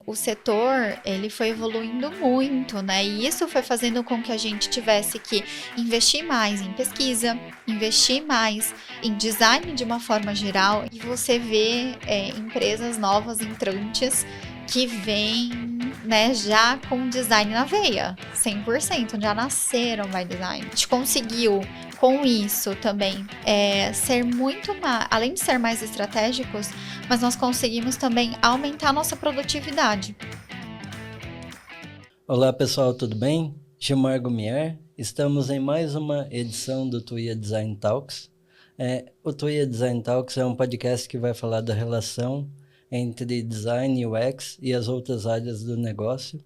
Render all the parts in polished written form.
o setor, ele foi evoluindo muito, né? E isso foi fazendo com que a gente tivesse que investir mais em pesquisa, investir mais em design de uma forma geral. E você vê empresas novas entrantes que vêm, né, já com design na veia, 100%, já nasceram by design. A gente conseguiu, com isso também, ser muito mais, além de ser mais estratégicos, mas nós conseguimos também aumentar a nossa produtividade. Olá pessoal, tudo bem? Gilmar Gumier, estamos em mais uma edição do Tuia Design Talks. O Tuia Design Talks é um podcast que vai falar da relação entre design, UX e as outras áreas do negócio.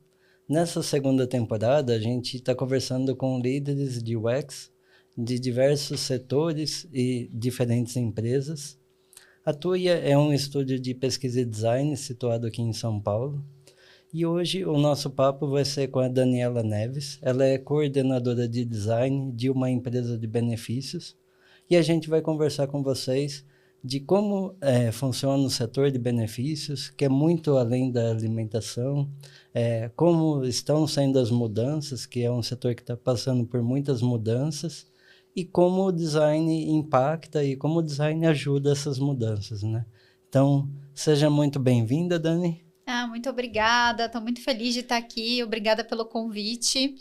Nessa segunda temporada, a gente está conversando com líderes de UX de diversos setores e diferentes empresas. A Tuia é um estúdio de pesquisa e design situado aqui em São Paulo. E hoje o nosso papo vai ser com a Daniela Neves. Ela é coordenadora de design de uma empresa de benefícios. E a gente vai conversar com vocês de como funciona o setor de benefícios, que é muito além da alimentação, como estão sendo as mudanças, que é um setor que está passando por muitas mudanças, e como o design impacta e como o design ajuda essas mudanças, né? Então, seja muito bem-vinda, Dani. Muito obrigada, estou muito feliz de estar aqui, obrigada pelo convite.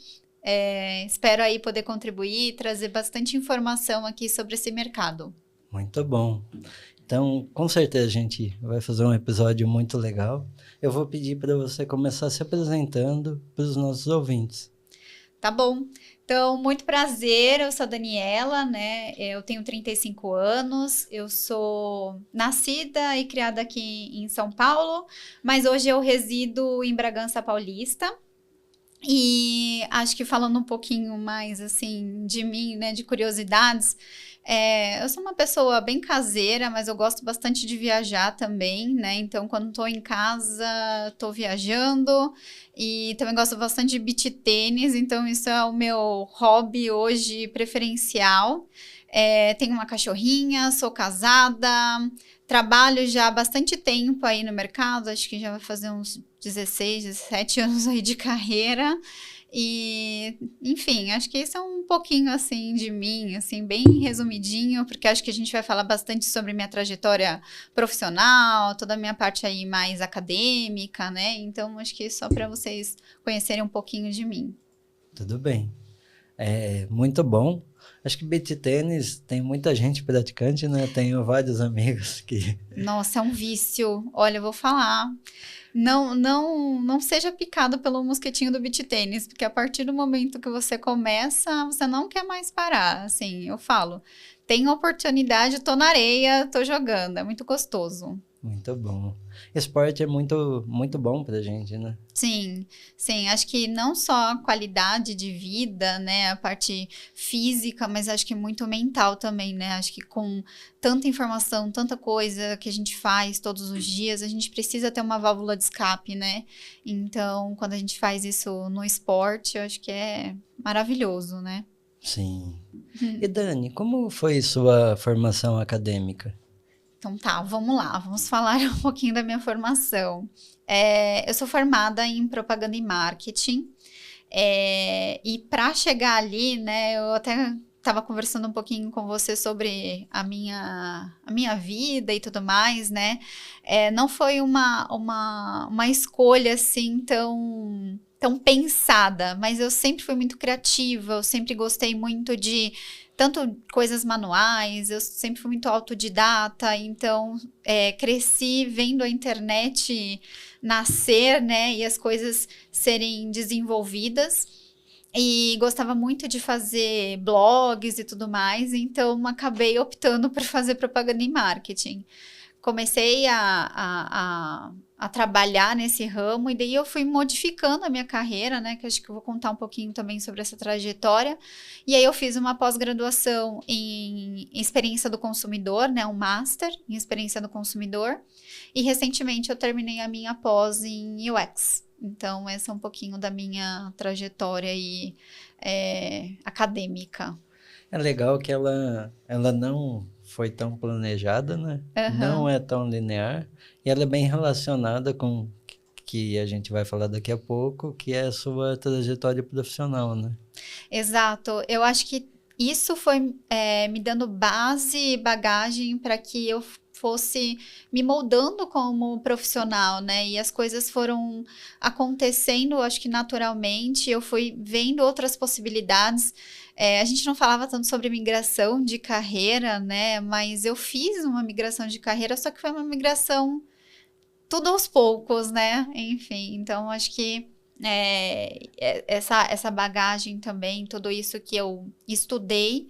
Espero aí poder contribuir e trazer bastante informação aqui sobre esse mercado. Muito bom. Então, com certeza a gente vai fazer um episódio muito legal. Eu vou pedir para você começar se apresentando para os nossos ouvintes. Tá bom. Então, muito prazer, eu sou a Daniela, né? Eu tenho 35 anos, eu sou nascida e criada aqui em São Paulo, mas hoje eu resido em Bragança Paulista. E acho que falando um pouquinho mais, assim, de mim, né, de curiosidades, eu sou uma pessoa bem caseira, mas eu gosto bastante de viajar também, né? Então, quando estou em casa, estou viajando. E também gosto bastante de beach tênis, então isso é o meu hobby hoje preferencial. Tenho uma cachorrinha, sou casada, trabalho já há bastante tempo aí no mercado, acho que já vai fazer uns 16, 17 anos aí de carreira. E, enfim, acho que isso é um pouquinho, assim, de mim, assim, bem resumidinho, porque acho que a gente vai falar bastante sobre minha trajetória profissional, toda a minha parte aí mais acadêmica, né? Então, acho que só para vocês conhecerem um pouquinho de mim. Tudo bem. Muito bom. Acho que beach tênis tem muita gente praticante, né? Tenho vários amigos que... Nossa, é um vício. Olha, eu vou falar. Não seja picado pelo mosquitinho do beach tênis, porque a partir do momento que você começa, você não quer mais parar. Assim, eu falo, tem oportunidade, tô na areia, tô jogando, é muito gostoso. Muito bom. Esporte é muito, muito bom pra gente, né? Sim, acho que não só a qualidade de vida, né, a parte física, mas acho que muito mental também, né, acho que com tanta informação, tanta coisa que a gente faz todos os dias, a gente precisa ter uma válvula de escape, né, então quando a gente faz isso no esporte, eu acho que é maravilhoso, né. Sim. E Dani, como foi sua formação acadêmica? Então tá, vamos lá, vamos falar um pouquinho da minha formação. Eu sou formada em propaganda e marketing, e para chegar ali, né, eu até estava conversando um pouquinho com você sobre a minha vida e tudo mais, né? Não foi uma escolha assim tão pensada, mas eu sempre fui muito criativa, eu sempre gostei muito de tanto coisas manuais, eu sempre fui muito autodidata, então cresci vendo a internet nascer, né, e as coisas serem desenvolvidas. E gostava muito de fazer blogs e tudo mais, então acabei optando por fazer propaganda e marketing. Comecei a trabalhar nesse ramo e daí eu fui modificando a minha carreira, né? Que acho que eu vou contar um pouquinho também sobre essa trajetória. E aí eu fiz uma pós-graduação em experiência do consumidor, né? Um master em experiência do consumidor. E recentemente eu terminei a minha pós em UX. Então, essa é um pouquinho da minha trajetória aí, acadêmica. É legal que ela não foi tão planejada, né? Uhum. Não é tão linear e ela é bem relacionada com que a gente vai falar daqui a pouco, que é a sua trajetória profissional, né? Exato. Eu acho que isso foi me dando base e bagagem para que eu fosse me moldando como profissional, né? E as coisas foram acontecendo, acho que naturalmente. Eu fui vendo outras possibilidades. A gente não falava tanto sobre migração de carreira, né? Mas eu fiz uma migração de carreira, só que foi uma migração tudo aos poucos, né? Enfim, então acho que essa bagagem também, tudo isso que eu estudei,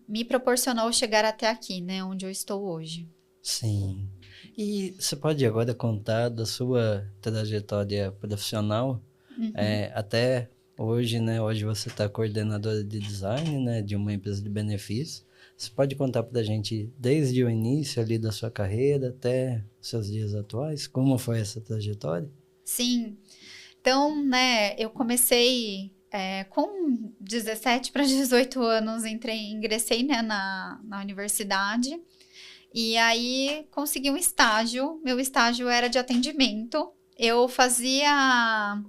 me proporcionou chegar até aqui, né? Onde eu estou hoje. Sim. E você pode agora contar da sua trajetória profissional, até hoje, né? Hoje você está coordenadora de design, né? De uma empresa de benefícios. Você pode contar para a gente desde o início ali da sua carreira até seus dias atuais? Como foi essa trajetória? Sim. Então, né, eu comecei com 17 para 18 anos, ingressei, né, na universidade e aí consegui um estágio. Meu estágio era de atendimento. Eu fazia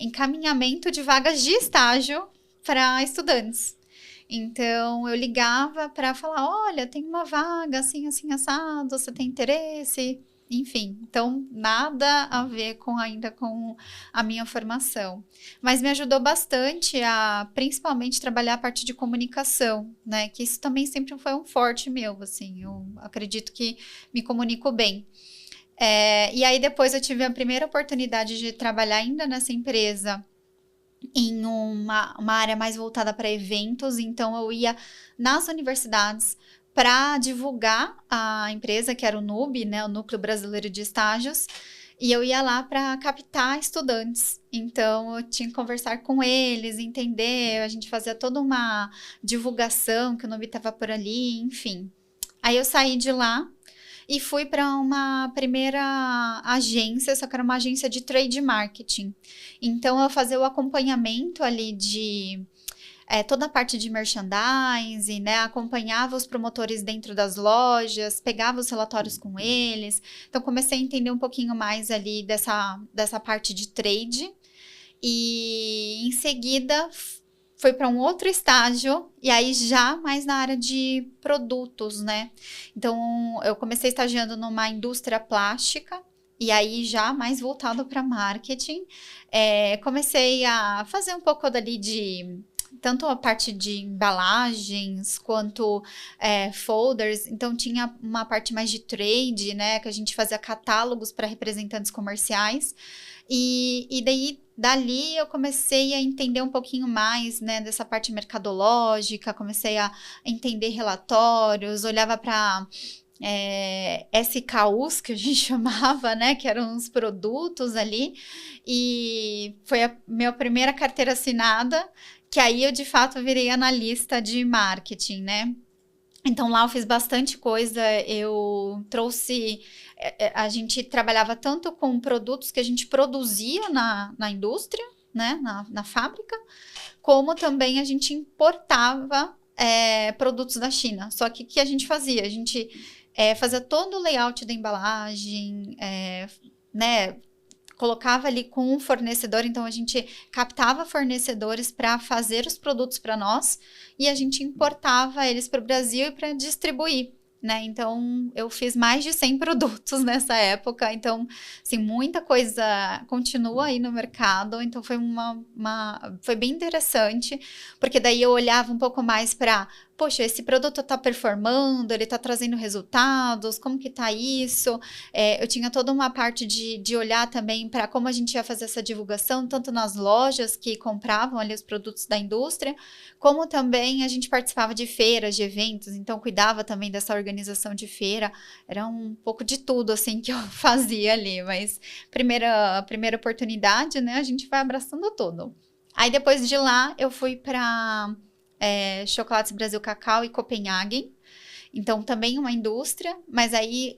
encaminhamento de vagas de estágio para estudantes. Então, eu ligava para falar, olha, tem uma vaga assim, assim, assado, você tem interesse? Enfim, então, nada a ver ainda com a minha formação. Mas me ajudou bastante a, principalmente, trabalhar a parte de comunicação, né? Que isso também sempre foi um forte meu, assim. Eu acredito que me comunico bem. E aí, depois eu tive a primeira oportunidade de trabalhar ainda nessa empresa em uma área mais voltada para eventos, então eu ia nas universidades para divulgar a empresa, que era o NUB, né, o Núcleo Brasileiro de Estágios, e eu ia lá para captar estudantes. Então eu tinha que conversar com eles, entender, a gente fazia toda uma divulgação que o NUB estava por ali, enfim. Aí eu saí de lá e fui para uma primeira agência, só que era uma agência de trade marketing. Então, eu fazia o acompanhamento ali de toda a parte de merchandising, né? Acompanhava os promotores dentro das lojas, pegava os relatórios com eles. Então, comecei a entender um pouquinho mais ali dessa parte de trade. E, em seguida, foi para um outro estágio, e aí já mais na área de produtos, né? Então, eu comecei estagiando numa indústria plástica, e aí já mais voltado para marketing. Comecei a fazer um pouco dali de tanto a parte de embalagens quanto folders. Então tinha uma parte mais de trade, né? Que a gente fazia catálogos para representantes comerciais. E daí, dali eu comecei a entender um pouquinho mais, né, dessa parte mercadológica, comecei a entender relatórios, olhava para SKUs, que a gente chamava, né, que eram os produtos ali, e foi a minha primeira carteira assinada, que aí eu de fato virei analista de marketing, né? Então lá eu fiz bastante coisa, eu trouxe, a gente trabalhava tanto com produtos que a gente produzia na indústria, né, na fábrica, como também a gente importava produtos da China. Só que o que a gente fazia? A gente fazia todo o layout da embalagem, né, colocava ali com um fornecedor, então a gente captava fornecedores para fazer os produtos para nós e a gente importava eles para o Brasil e para distribuir, né? Então eu fiz mais de 100 produtos nessa época, então assim, muita coisa continua aí no mercado, então foi foi bem interessante, porque daí eu olhava um pouco mais para poxa, esse produto está performando, ele está trazendo resultados, como que está isso? Eu tinha toda uma parte de olhar também para como a gente ia fazer essa divulgação, tanto nas lojas que compravam ali os produtos da indústria, como também a gente participava de feiras, de eventos, então cuidava também dessa organização de feira, era um pouco de tudo assim que eu fazia ali, mas primeira oportunidade, né, a gente vai abraçando tudo. Aí depois de lá eu fui para Chocolates Brasil Cacau e Copenhagen. Então, também uma indústria, mas aí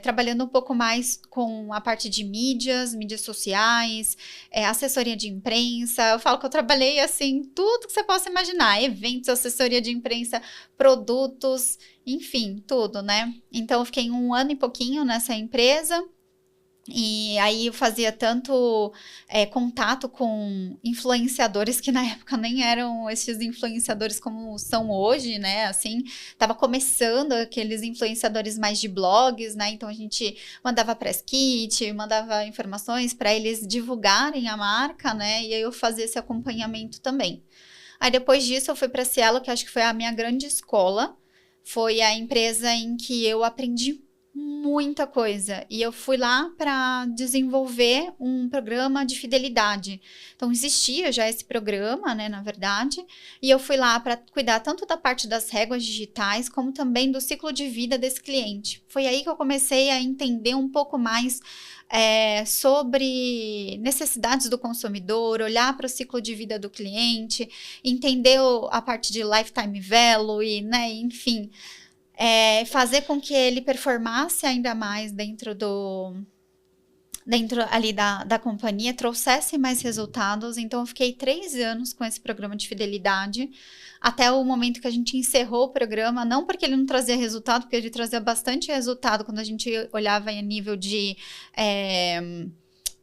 trabalhando um pouco mais com a parte de mídias sociais, assessoria de imprensa. Eu falo que eu trabalhei, assim, tudo que você possa imaginar. Eventos, assessoria de imprensa, produtos, enfim, tudo, né? Então, eu fiquei 1 ano e pouquinho nessa empresa. E aí eu fazia tanto contato com influenciadores que na época nem eram esses influenciadores como são hoje, né? Assim, tava começando aqueles influenciadores mais de blogs, né? Então a gente mandava press kit, mandava informações para eles divulgarem a marca, né? E aí eu fazia esse acompanhamento também. Aí depois disso eu fui para a Cielo, que acho que foi a minha grande escola. Foi a empresa em que eu aprendi muita coisa. E eu fui lá para desenvolver um programa de fidelidade. Então, existia já esse programa, né, na verdade, e eu fui lá para cuidar tanto da parte das réguas digitais, como também do ciclo de vida desse cliente. Foi aí que eu comecei a entender um pouco mais sobre necessidades do consumidor, olhar para o ciclo de vida do cliente, entender a parte de lifetime value, né, enfim, fazer com que ele performasse ainda mais dentro ali da companhia, trouxesse mais resultados. Então eu fiquei 3 anos com esse programa de fidelidade, até o momento que a gente encerrou o programa, não porque ele não trazia resultado, porque ele trazia bastante resultado quando a gente olhava em nível de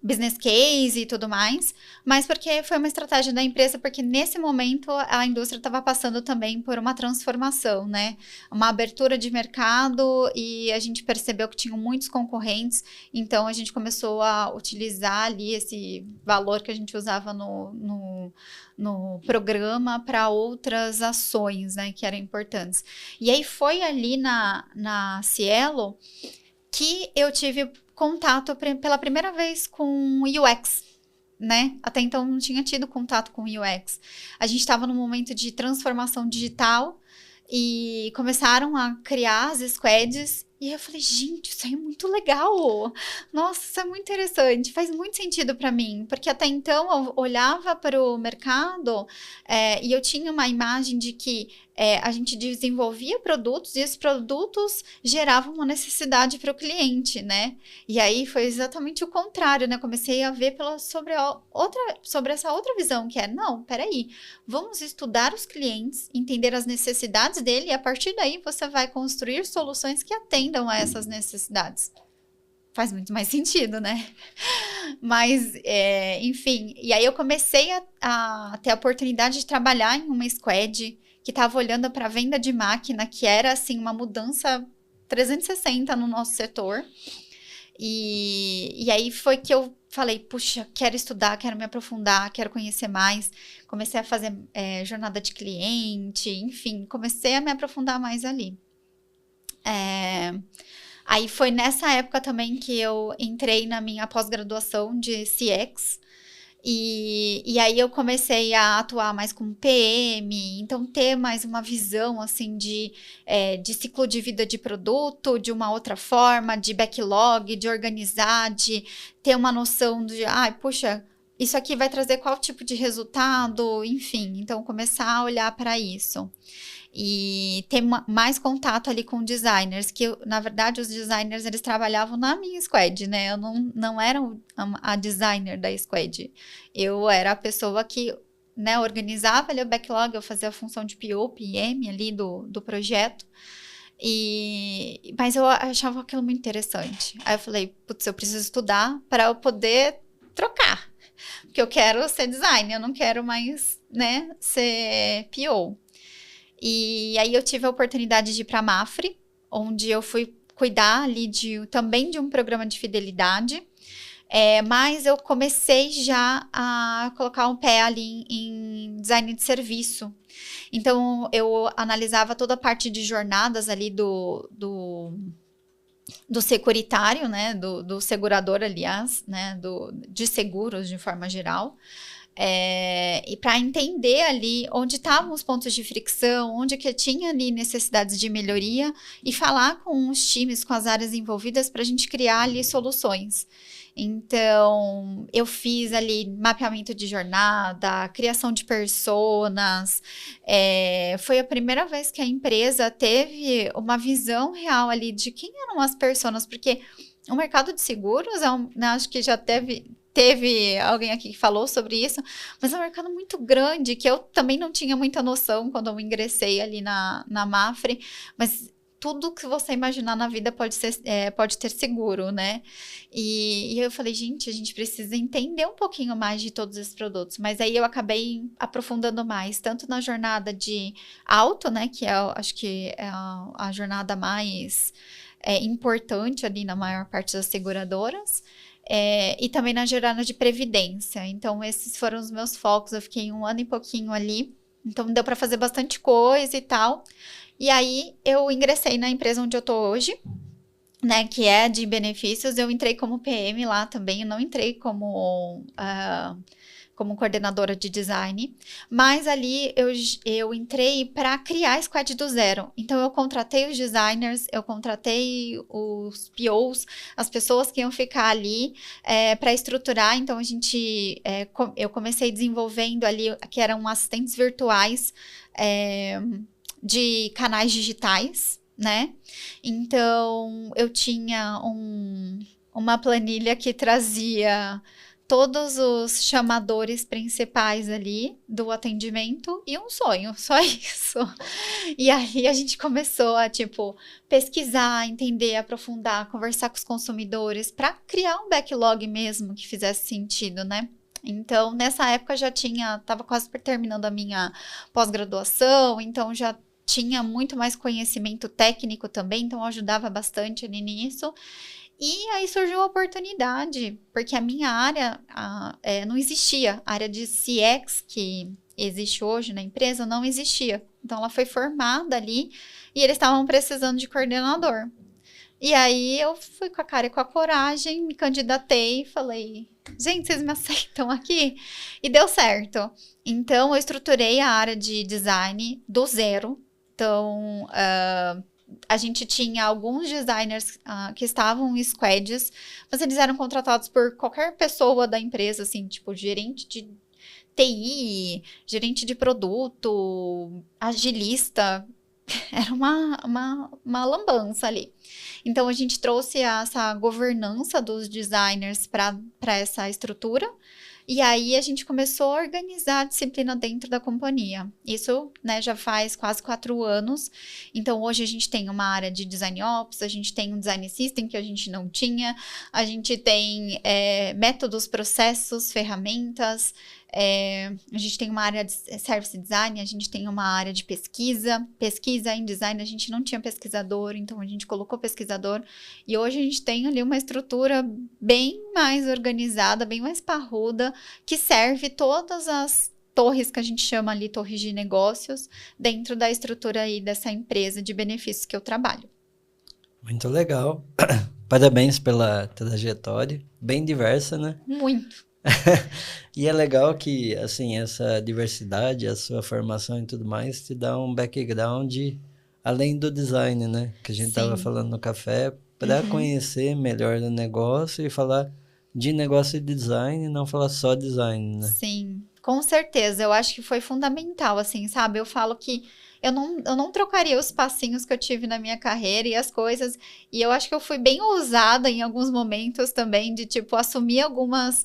business case e tudo mais, mas porque foi uma estratégia da empresa, porque nesse momento a indústria estava passando também por uma transformação, né? Uma abertura de mercado, e a gente percebeu que tinham muitos concorrentes, então a gente começou a utilizar ali esse valor que a gente usava no programa para outras ações, né, que eram importantes. E aí foi ali na Cielo que eu tive contato pela primeira vez com UX, né? Até então não tinha tido contato com UX. A gente estava num momento de transformação digital e começaram a criar as squads. E eu falei, gente, isso aí é muito legal. Nossa, isso é muito interessante. Faz muito sentido para mim. Porque até então eu olhava para o mercado e eu tinha uma imagem de que a gente desenvolvia produtos e esses produtos geravam uma necessidade para o cliente, né? E aí foi exatamente o contrário, né? Comecei a ver sobre essa outra visão, que não, peraí, vamos estudar os clientes, entender as necessidades dele, e a partir daí você vai construir soluções que atendam a essas necessidades. Faz muito mais sentido, né? Mas, enfim, e aí eu comecei a ter a oportunidade de trabalhar em uma squad que estava olhando para a venda de máquina, que era, assim, uma mudança 360 no nosso setor. E aí foi que eu falei, puxa, quero estudar, quero me aprofundar, quero conhecer mais. Comecei a fazer jornada de cliente, enfim, comecei a me aprofundar mais ali. Aí foi nessa época também que eu entrei na minha pós-graduação de CX, e aí eu comecei a atuar mais como PM, então ter mais uma visão assim de ciclo de vida de produto, de uma outra forma, de backlog, de organizar, de ter uma noção de, puxa, isso aqui vai trazer qual tipo de resultado, enfim, então começar a olhar para isso. E ter mais contato ali com designers, que na verdade os designers eles trabalhavam na minha squad, né? Eu não era a designer da squad, eu era a pessoa que, né, organizava ali o backlog, eu fazia a função de PO, PM ali do projeto, mas eu achava aquilo muito interessante. Aí eu falei, putz, eu preciso estudar para eu poder trocar, porque eu quero ser designer, eu não quero mais, né, ser PO. E aí eu tive a oportunidade de ir para a Mafre, onde eu fui cuidar ali também de um programa de fidelidade, mas eu comecei já a colocar um pé ali em design de serviço. Então eu analisava toda a parte de jornadas ali do securitário, né, do segurador, aliás, né, de seguros de forma geral. E para entender ali onde estavam os pontos de fricção, onde que tinha ali necessidades de melhoria, e falar com os times, com as áreas envolvidas, para a gente criar ali soluções. Então, eu fiz ali mapeamento de jornada, criação de personas. Foi a primeira vez que a empresa teve uma visão real ali de quem eram as personas, porque o mercado de seguros, né, acho que já teve alguém aqui que falou sobre isso, mas é um mercado muito grande, que eu também não tinha muita noção quando eu ingressei ali na Mafre, mas tudo que você imaginar na vida pode ter seguro, né? E eu falei, gente, a gente precisa entender um pouquinho mais de todos esses produtos. Mas aí eu acabei aprofundando mais, tanto na jornada de auto, né? Que acho que é a jornada mais importante ali na maior parte das seguradoras. E também na jornada de previdência. Então, esses foram os meus focos. Eu fiquei 1 ano e pouquinho ali. Então, deu para fazer bastante coisa e tal. E aí, eu ingressei na empresa onde eu tô hoje, né? Que é de benefícios. Eu entrei como PM lá também. Eu não entrei como coordenadora de design, mas ali eu entrei para criar squad do zero. Então, eu contratei os designers, eu contratei os POs, as pessoas que iam ficar ali para estruturar. Então, eu comecei desenvolvendo ali, que eram assistentes virtuais de canais digitais, né? Então, eu tinha uma planilha que trazia todos os chamadores principais ali do atendimento e um sonho, só isso. E aí a gente começou a, pesquisar, entender, aprofundar, conversar com os consumidores para criar um backlog mesmo que fizesse sentido, né? Então, nessa época estava quase terminando a minha pós-graduação, então já tinha muito mais conhecimento técnico também, então ajudava bastante ali nisso. E aí surgiu a oportunidade, porque a minha área não existia. A área de CX, que existe hoje na empresa, não existia. Então, ela foi formada ali e eles estavam precisando de coordenador. E aí, eu fui com a cara e com a coragem, me candidatei e falei, gente, vocês me aceitam aqui? E deu certo. Então, eu estruturei a área de design do zero. Então, a gente tinha alguns designers que estavam em squads, mas eles eram contratados por qualquer pessoa da empresa, assim, gerente de TI, gerente de produto, agilista. Era uma lambança ali. Então, a gente trouxe essa governança dos designers para essa estrutura. E aí, a gente começou a organizar a disciplina dentro da companhia. Isso, né, já faz quase 4 anos. Então, hoje a gente tem uma área de Design Ops, a gente tem um Design System que a gente não tinha, a gente tem métodos, processos, ferramentas, a gente tem uma área de Service Design, a gente tem uma área de pesquisa em design, a gente não tinha pesquisador, então a gente colocou pesquisador, e hoje a gente tem ali uma estrutura bem mais organizada, bem mais parruda, que serve todas as torres que a gente chama ali, torres de negócios, dentro da estrutura aí dessa empresa de benefícios que eu trabalho. Muito legal. Parabéns pela trajetória, bem diversa, né? Muito. E é legal que, assim, essa diversidade, a sua formação e tudo mais, te dá um background além do design, né? Que a gente estava falando no café, para conhecer melhor o negócio e falar de negócio e design, não falar só design, né? Sim, com certeza. Eu acho que foi fundamental, assim, sabe? Eu falo que eu não trocaria os passinhos que eu tive na minha carreira e as coisas. E eu acho que eu fui bem ousada em alguns momentos também, de, assumir algumas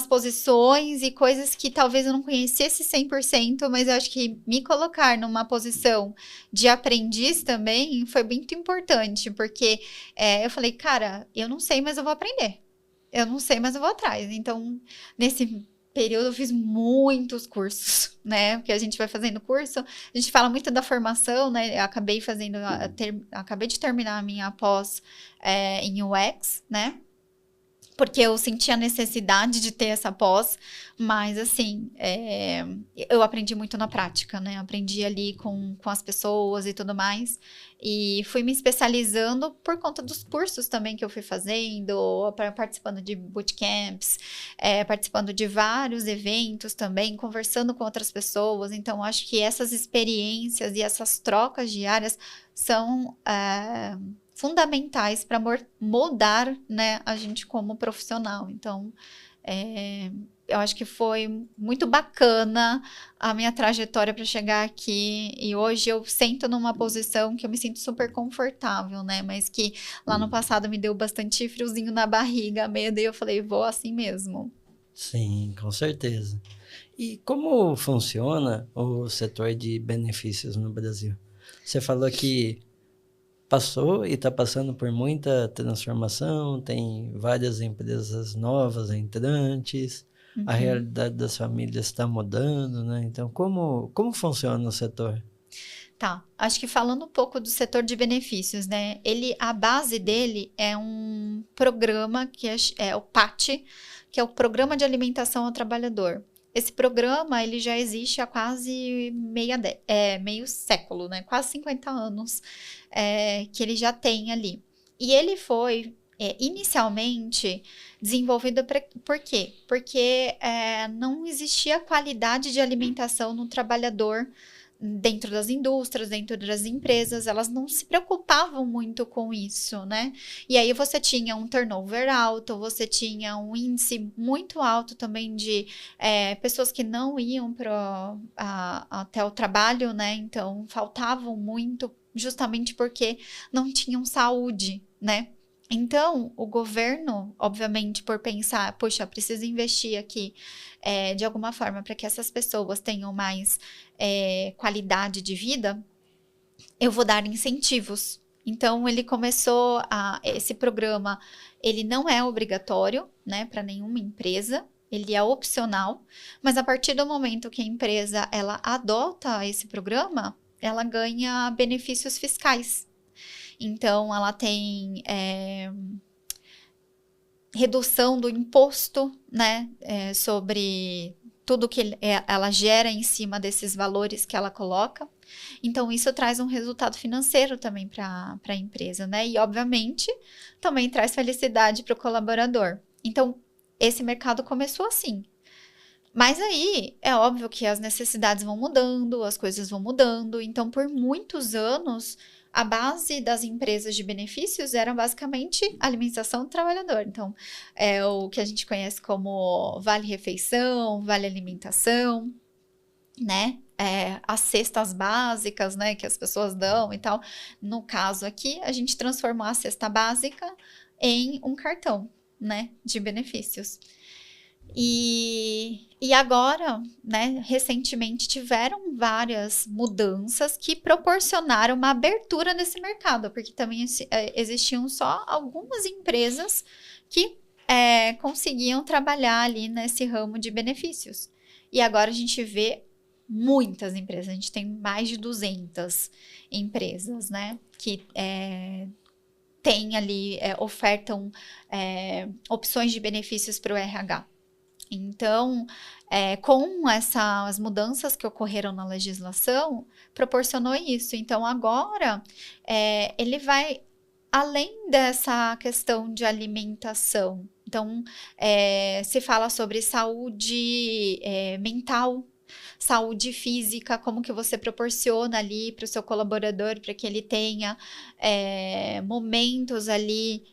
posições e coisas que talvez eu não conhecesse 100%, mas eu acho que me colocar numa posição de aprendiz também foi muito importante, porque eu falei, cara, eu não sei, mas eu vou aprender. Eu não sei, mas eu vou atrás. Então, nesse período, eu fiz muitos cursos, né? Porque a gente vai fazendo curso, a gente fala muito da formação, né? Eu acabei de terminar a minha pós em UX, né? Porque eu senti a necessidade de ter essa pós, mas assim, eu aprendi muito na prática, né? Aprendi ali com as pessoas e tudo mais, e fui me especializando por conta dos cursos também que eu fui fazendo, participando de bootcamps, participando de vários eventos também, conversando com outras pessoas. Então, acho que essas experiências e essas trocas diárias são fundamentais para moldar, né, a gente como profissional. Então, eu acho que foi muito bacana a minha trajetória para chegar aqui, e hoje eu sento numa posição que eu me sinto super confortável, né, mas que lá no passado me deu bastante friozinho na barriga, medo, e eu falei, vou assim mesmo. Sim, com certeza. E como funciona o setor de benefícios no Brasil? Você falou que passou e está passando por muita transformação, tem várias empresas novas entrantes, a Uhum. realidade das famílias está mudando, né? Então, como funciona o setor? Tá, acho que falando um pouco do setor de benefícios, né? A base dele é um programa que é o PAT, que é o Programa de Alimentação ao Trabalhador. Esse programa, ele já existe há quase meio século, né? Quase 50 anos, que ele já tem ali. E ele foi, inicialmente, desenvolvido por quê? Porque não existia qualidade de alimentação no trabalhador dentro das indústrias, dentro das empresas, elas não se preocupavam muito com isso, né? E aí você tinha um turnover alto, você tinha um índice muito alto também de pessoas que não iam até o trabalho, né? Então faltavam muito, justamente porque não tinham saúde, né? Então, o governo, obviamente, por pensar, poxa, preciso investir aqui de alguma forma para que essas pessoas tenham mais qualidade de vida, eu vou dar incentivos. Então, ele começou esse programa, ele não é obrigatório, né, para nenhuma empresa, ele é opcional, mas a partir do momento que a empresa ela adota esse programa, ela ganha benefícios fiscais. Então, ela tem redução do imposto, né, sobre tudo que ela gera em cima desses valores que ela coloca. Então, isso traz um resultado financeiro também para a empresa, né? E, obviamente, também traz felicidade para o colaborador. Então, esse mercado começou assim. Mas aí, é óbvio que as necessidades vão mudando, as coisas vão mudando. Então, por muitos anos, a base das empresas de benefícios era basicamente a alimentação do trabalhador. Então, é o que a gente conhece como vale-refeição, vale-alimentação, né? As cestas básicas, né, que as pessoas dão e tal. No caso aqui, a gente transformou a cesta básica em um cartão, né, de benefícios. E agora, né, recentemente tiveram várias mudanças que proporcionaram uma abertura nesse mercado, porque também existiam só algumas empresas que conseguiam trabalhar ali nesse ramo de benefícios. E agora a gente vê muitas empresas, a gente tem mais de 200 empresas, né, que tem ali, ofertam opções de benefícios para o RH. Então, com essas mudanças que ocorreram na legislação, proporcionou isso. Então, agora, ele vai além dessa questão de alimentação. Então, se fala sobre saúde mental, saúde física, como que você proporciona ali para o seu colaborador, para que ele tenha momentos ali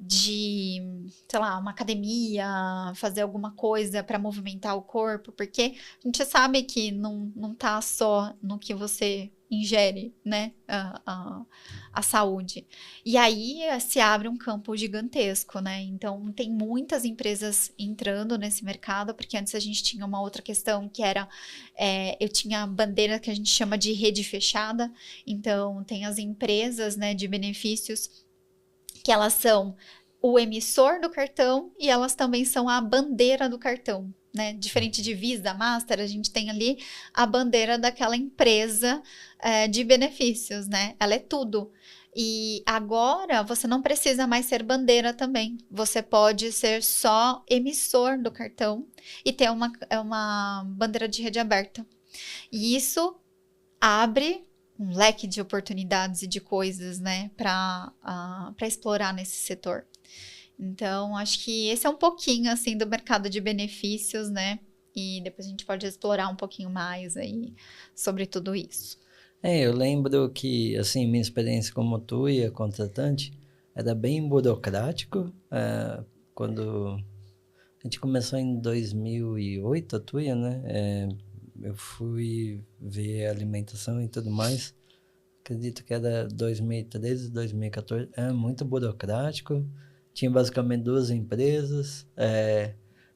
de, sei lá, uma academia, fazer alguma coisa para movimentar o corpo, porque a gente sabe que não tá só no que você ingere, né, a saúde. E aí se abre um campo gigantesco, né? Então tem muitas empresas entrando nesse mercado, porque antes a gente tinha uma outra questão que era, eu tinha a bandeira que a gente chama de rede fechada, então tem as empresas, né, de benefícios que elas são o emissor do cartão e elas também são a bandeira do cartão, né? Diferente de Visa, Master, a gente tem ali a bandeira daquela empresa de benefícios, né? Ela é tudo. E agora você não precisa mais ser bandeira também. Você pode ser só emissor do cartão e ter uma bandeira de rede aberta. E isso abre um leque de oportunidades e de coisas, né, para explorar nesse setor. Então, acho que esse é um pouquinho, assim, do mercado de benefícios, né, e depois a gente pode explorar um pouquinho mais aí sobre tudo isso. Eu lembro que, assim, minha experiência como tu e a contratante era bem burocrático. Quando a gente começou em 2008, a Tuia, né? Eu fui ver a alimentação e tudo mais. Acredito que era 2013, 2014. É muito burocrático. Tinha basicamente duas empresas.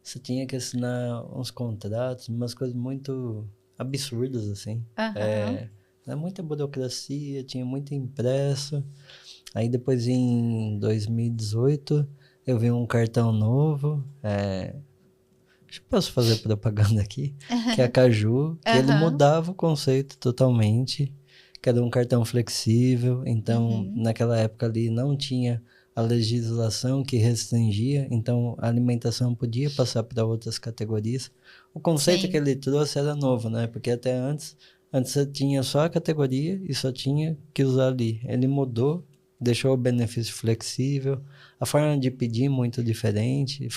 Você tinha que assinar uns contratos, umas coisas muito absurdas, assim. Aham. Era muita burocracia, tinha muito impresso. Aí depois em 2018 eu vi um cartão novo, acho que posso fazer propaganda aqui, que é a Caju, que ele Aham. mudava o conceito totalmente, que era um cartão flexível, então Uhum. naquela época ali não tinha a legislação que restringia, então a alimentação podia passar para outras categorias. O conceito que Sim. ele trouxe era novo, né? Porque até antes você tinha só a categoria e só tinha que usar ali. Ele mudou, deixou o benefício flexível, a forma de pedir muito diferente.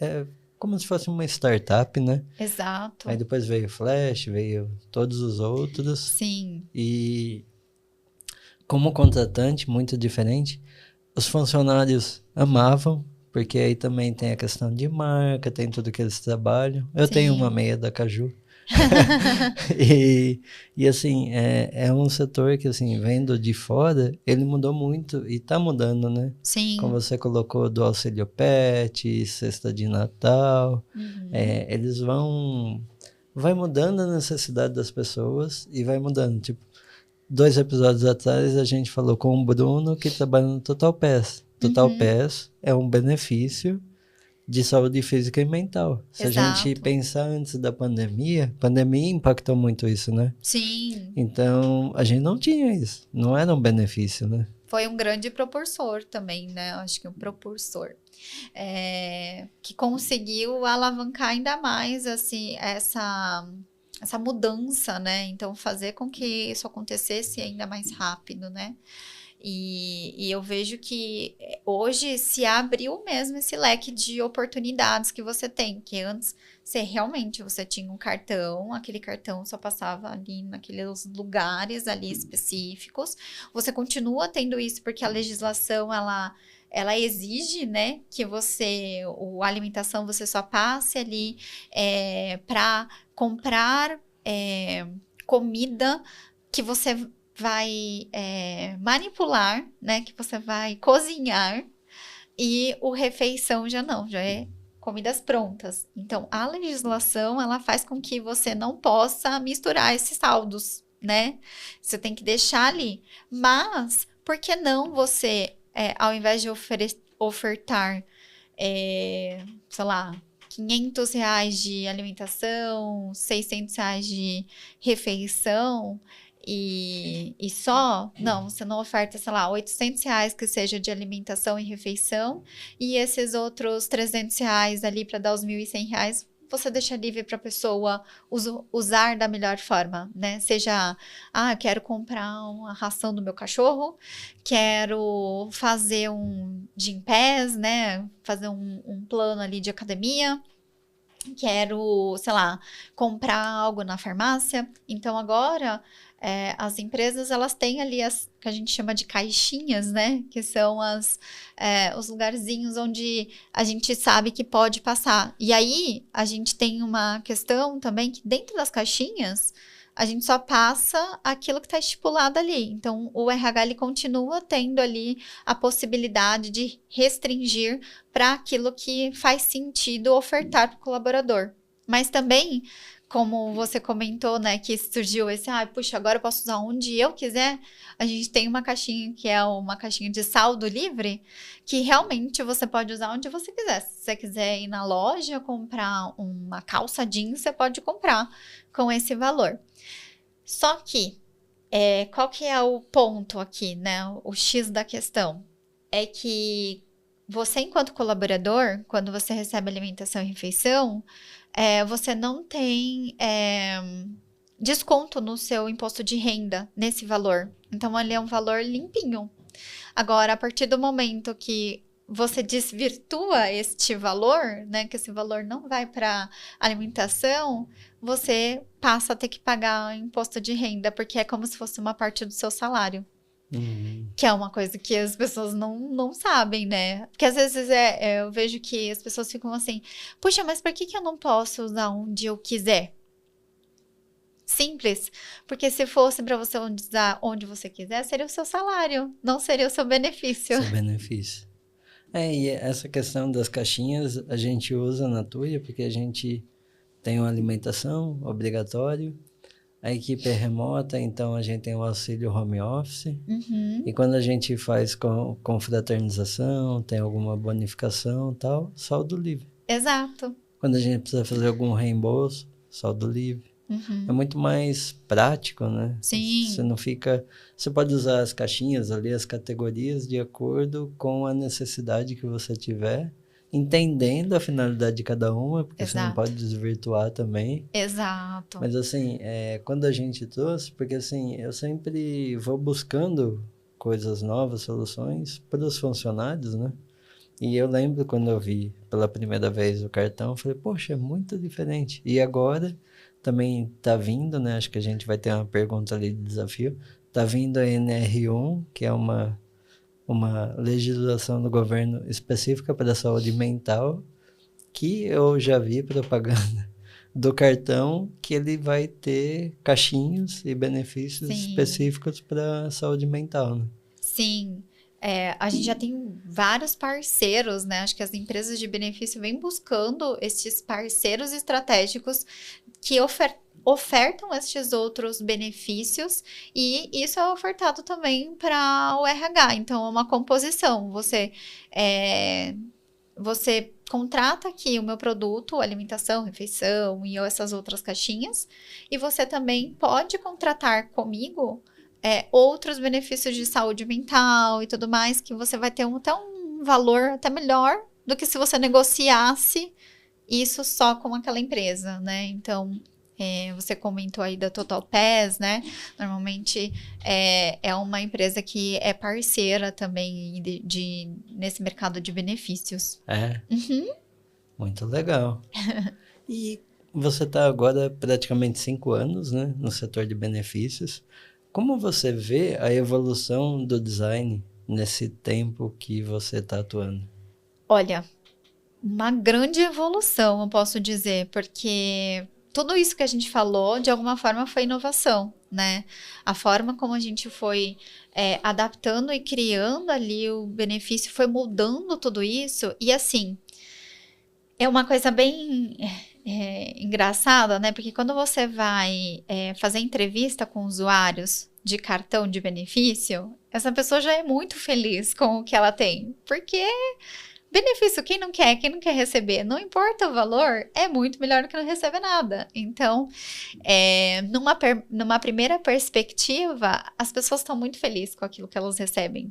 É como se fosse uma startup, né? Aí Exato. depois veio o Flash, veio todos os outros. Sim. E como contratante, muito diferente. Os funcionários amavam, porque aí também tem a questão de marca, tem tudo que eles trabalham. Eu tenho uma Sim. meia da Caju. e assim, é um setor que, assim, vendo de fora, ele mudou muito e tá mudando, né? Como Sim. você colocou do auxílio pet, cesta de Natal, Uhum. eles vai mudando a necessidade das pessoas e vai mudando. Tipo, 2 episódios atrás a gente falou com o Bruno que trabalha no Total Pass. Total Uhum. Pass é um benefício de saúde física e mental. Se a gente Exato. pensar antes da pandemia, a pandemia impactou muito isso, né? Sim. Então, a gente não tinha isso. Não era um benefício, né? Foi um grande propulsor também, né? Acho que um propulsor. Que conseguiu alavancar ainda mais assim, essa mudança, né? Então, fazer com que isso acontecesse ainda mais rápido, né? E eu vejo que hoje se abriu mesmo esse leque de oportunidades que você tem, que antes você tinha um cartão, aquele cartão só passava ali naqueles lugares ali específicos. Você continua tendo isso porque a legislação ela exige, né, que a alimentação você só passe ali para comprar comida que você vai manipular, né? Que você vai cozinhar e o refeição já não, já é comidas prontas. Então, a legislação ela faz com que você não possa misturar esses saldos, né? Você tem que deixar ali. Mas, por que não você, ao invés de ofertar, sei lá, R$ 500 de alimentação, R$ 600 de refeição e só, não, você não oferta, sei lá, R$ 800 que seja de alimentação e refeição e esses outros R$ 300 ali para dar os R$ 1.100 você deixa livre para a pessoa usar da melhor forma, né? Seja, eu quero comprar uma ração do meu cachorro, quero fazer um Gympass, né? Fazer um plano ali de academia, quero, sei lá, comprar algo na farmácia. Então agora as empresas elas têm ali as que a gente chama de caixinhas, né? Que são os lugarzinhos onde a gente sabe que pode passar. E aí a gente tem uma questão também que dentro das caixinhas a gente só passa aquilo que está estipulado ali. Então, o RH ele continua tendo ali a possibilidade de restringir para aquilo que faz sentido ofertar para o colaborador. Mas também, como você comentou, né, que surgiu esse, puxa, agora eu posso usar onde eu quiser. A gente tem uma caixinha que é uma caixinha de saldo livre, que realmente você pode usar onde você quiser. Se você quiser ir na loja comprar uma calça jeans, você pode comprar com esse valor. Só que, qual que é o ponto aqui, né? O X da questão é que você, enquanto colaborador, quando você recebe alimentação e refeição, você não tem desconto no seu imposto de renda nesse valor. Então, ele é um valor limpinho. Agora, a partir do momento que você desvirtua este valor, né, que esse valor não vai para alimentação, você passa a ter que pagar imposto de renda, porque é como se fosse uma parte do seu salário. Uhum. Que é uma coisa que as pessoas não sabem, né? Porque às vezes eu vejo que as pessoas ficam assim, puxa, mas por que eu não posso usar onde eu quiser? Simples, porque se fosse para você usar onde você quiser, seria o seu salário, não seria o seu benefício. Seu benefício. E essa questão das caixinhas a gente usa na Tuia porque a gente tem uma alimentação obrigatório. A equipe é remota, então a gente tem o auxílio home office. Uhum. E quando a gente faz com fraternização, tem alguma bonificação e tal, saldo livre. Exato. Quando a gente precisa fazer algum reembolso, saldo livre. É Uhum. muito mais prático, né? Sim. Você não fica... Você pode usar as caixinhas ali, as categorias, de acordo com a necessidade que você tiver, entendendo a finalidade de cada uma, porque você não Exato. pode desvirtuar também. Exato. Mas assim, quando a gente trouxe, porque assim, eu sempre vou buscando coisas novas, soluções para os funcionários, né? E eu lembro quando eu vi pela primeira vez o cartão, eu falei, poxa, é muito diferente. E agora também tá vindo, né? Acho que a gente vai ter uma pergunta ali de desafio. Tá vindo a NR1, que é uma legislação do governo específica para a saúde mental, que eu já vi propaganda do cartão que ele vai ter caixinhos e benefícios Sim. específicos para a saúde mental, né? Sim. A gente já tem vários parceiros, né? Acho que as empresas de benefício vêm buscando esses parceiros estratégicos que ofertam estes outros benefícios, e isso é ofertado também para o RH. Então, é uma composição. Você contrata aqui o meu produto, alimentação, refeição e essas outras caixinhas, e você também pode contratar comigo outros benefícios de saúde mental e tudo mais, que você vai ter até um valor até melhor do que se você negociasse isso só com aquela empresa, né? Então, você comentou aí da Total Pass, né? Normalmente é uma empresa que é parceira também nesse mercado de benefícios. Uhum. Muito legal. E você está agora praticamente 5 anos, né, no setor de benefícios. Como você vê a evolução do design nesse tempo que você está atuando? Olha, uma grande evolução, eu posso dizer, porque tudo isso que a gente falou, de alguma forma, foi inovação, né? A forma como a gente foi adaptando e criando ali o benefício, foi mudando tudo isso, e assim, é uma coisa bem engraçada, né? Porque quando você vai fazer entrevista com usuários de cartão de benefício, essa pessoa já é muito feliz com o que ela tem, porque benefício, quem não quer receber, não importa o valor, é muito melhor do que não receber nada. Então, numa primeira perspectiva, as pessoas estão muito felizes com aquilo que elas recebem.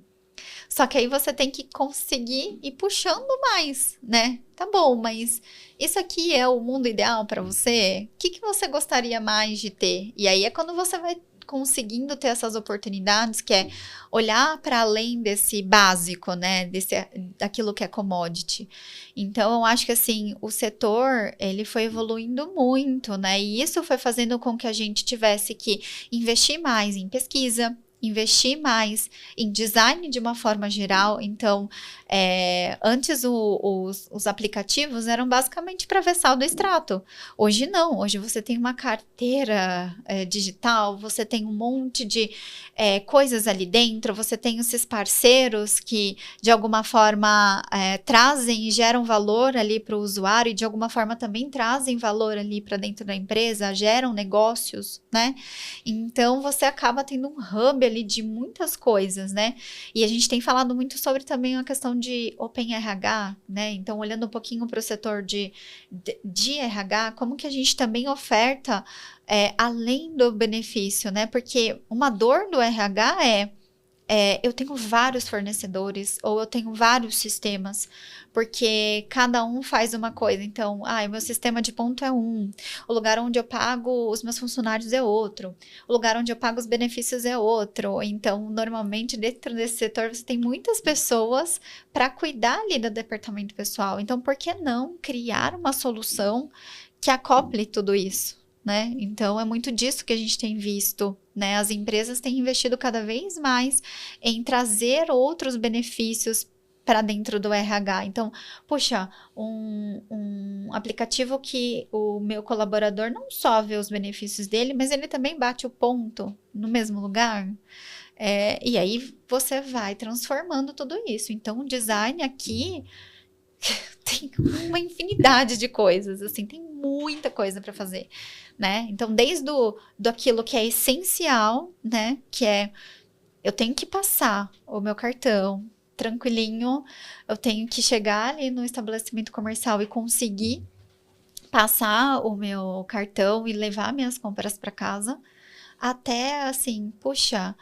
Só que aí você tem que conseguir ir puxando mais, né? Tá bom, mas isso aqui é o mundo ideal para você? O que você gostaria mais de ter? E aí é quando você vai conseguindo ter essas oportunidades, que é olhar para além desse básico, né, daquilo que é commodity. Então, eu acho que assim, o setor, ele foi evoluindo muito, né, e isso foi fazendo com que a gente tivesse que investir mais em pesquisa, investir mais em design de uma forma geral. Então, antes os aplicativos eram basicamente para ver saldo e extrato. Hoje não, hoje você tem uma carteira digital, você tem um monte de coisas ali dentro, você tem esses parceiros que de alguma forma trazem e geram valor ali para o usuário, e de alguma forma também trazem valor ali para dentro da empresa, geram negócios, né? Então você acaba tendo um hub ali de muitas coisas, né? E a gente tem falado muito sobre também a questão de Open RH, né? Então, olhando um pouquinho para o setor de RH, como que a gente também oferta além do benefício, né? Porque uma dor do RH eu tenho vários fornecedores ou eu tenho vários sistemas, porque cada um faz uma coisa. Então, o meu sistema de ponto é um, o lugar onde eu pago os meus funcionários é outro, o lugar onde eu pago os benefícios é outro. Então, normalmente, dentro desse setor, você tem muitas pessoas para cuidar ali do departamento pessoal. Então, por que não criar uma solução que acople tudo isso? Né? Então, é muito disso que a gente tem visto, né? As empresas têm investido cada vez mais em trazer outros benefícios para dentro do RH. Então, puxa, um aplicativo que o meu colaborador não só vê os benefícios dele, mas ele também bate o ponto no mesmo lugar. E aí você vai transformando tudo isso. Então, o design aqui tem uma infinidade de coisas, assim, tem muita coisa para fazer, né? Então, desde do aquilo que é essencial, né? Que é, eu tenho que passar o meu cartão tranquilinho, eu tenho que chegar ali no estabelecimento comercial e conseguir passar o meu cartão e levar minhas compras para casa, até assim, puxa,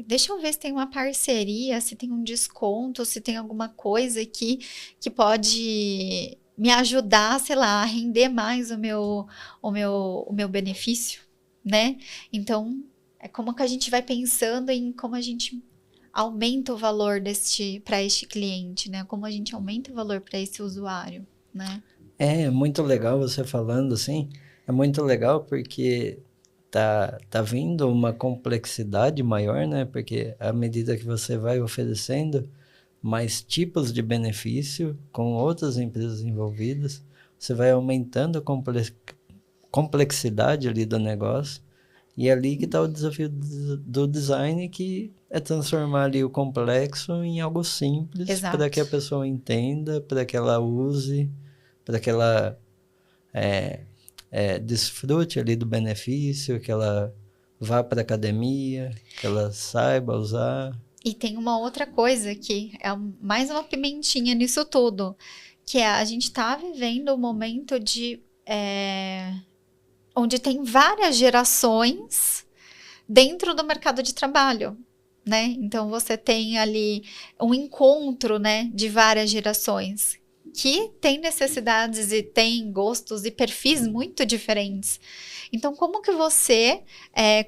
deixa eu ver se tem uma parceria, se tem um desconto, se tem alguma coisa aqui que pode me ajudar, sei lá, a render mais o meu benefício, né? Então, é como que a gente vai pensando em como a gente aumenta o valor para este cliente, né? Como a gente aumenta o valor para esse usuário, né? É muito legal você falando assim, é muito legal porque tá vindo uma complexidade maior, né? Porque à medida que você vai oferecendo mais tipos de benefício com outras empresas envolvidas, você vai aumentando a complexidade ali do negócio, e é ali que está o desafio do design, que é transformar ali o complexo em algo simples para que a Exato. pessoa entenda, para que ela use, para que ela desfrute ali do benefício, que ela vá para a academia, que ela saiba usar. E tem uma outra coisa que é mais uma pimentinha nisso tudo, que é a gente está vivendo um momento onde tem várias gerações dentro do mercado de trabalho, né? Então você tem ali um encontro, né, de várias gerações que tem necessidades e tem gostos e perfis muito diferentes. Então, como que você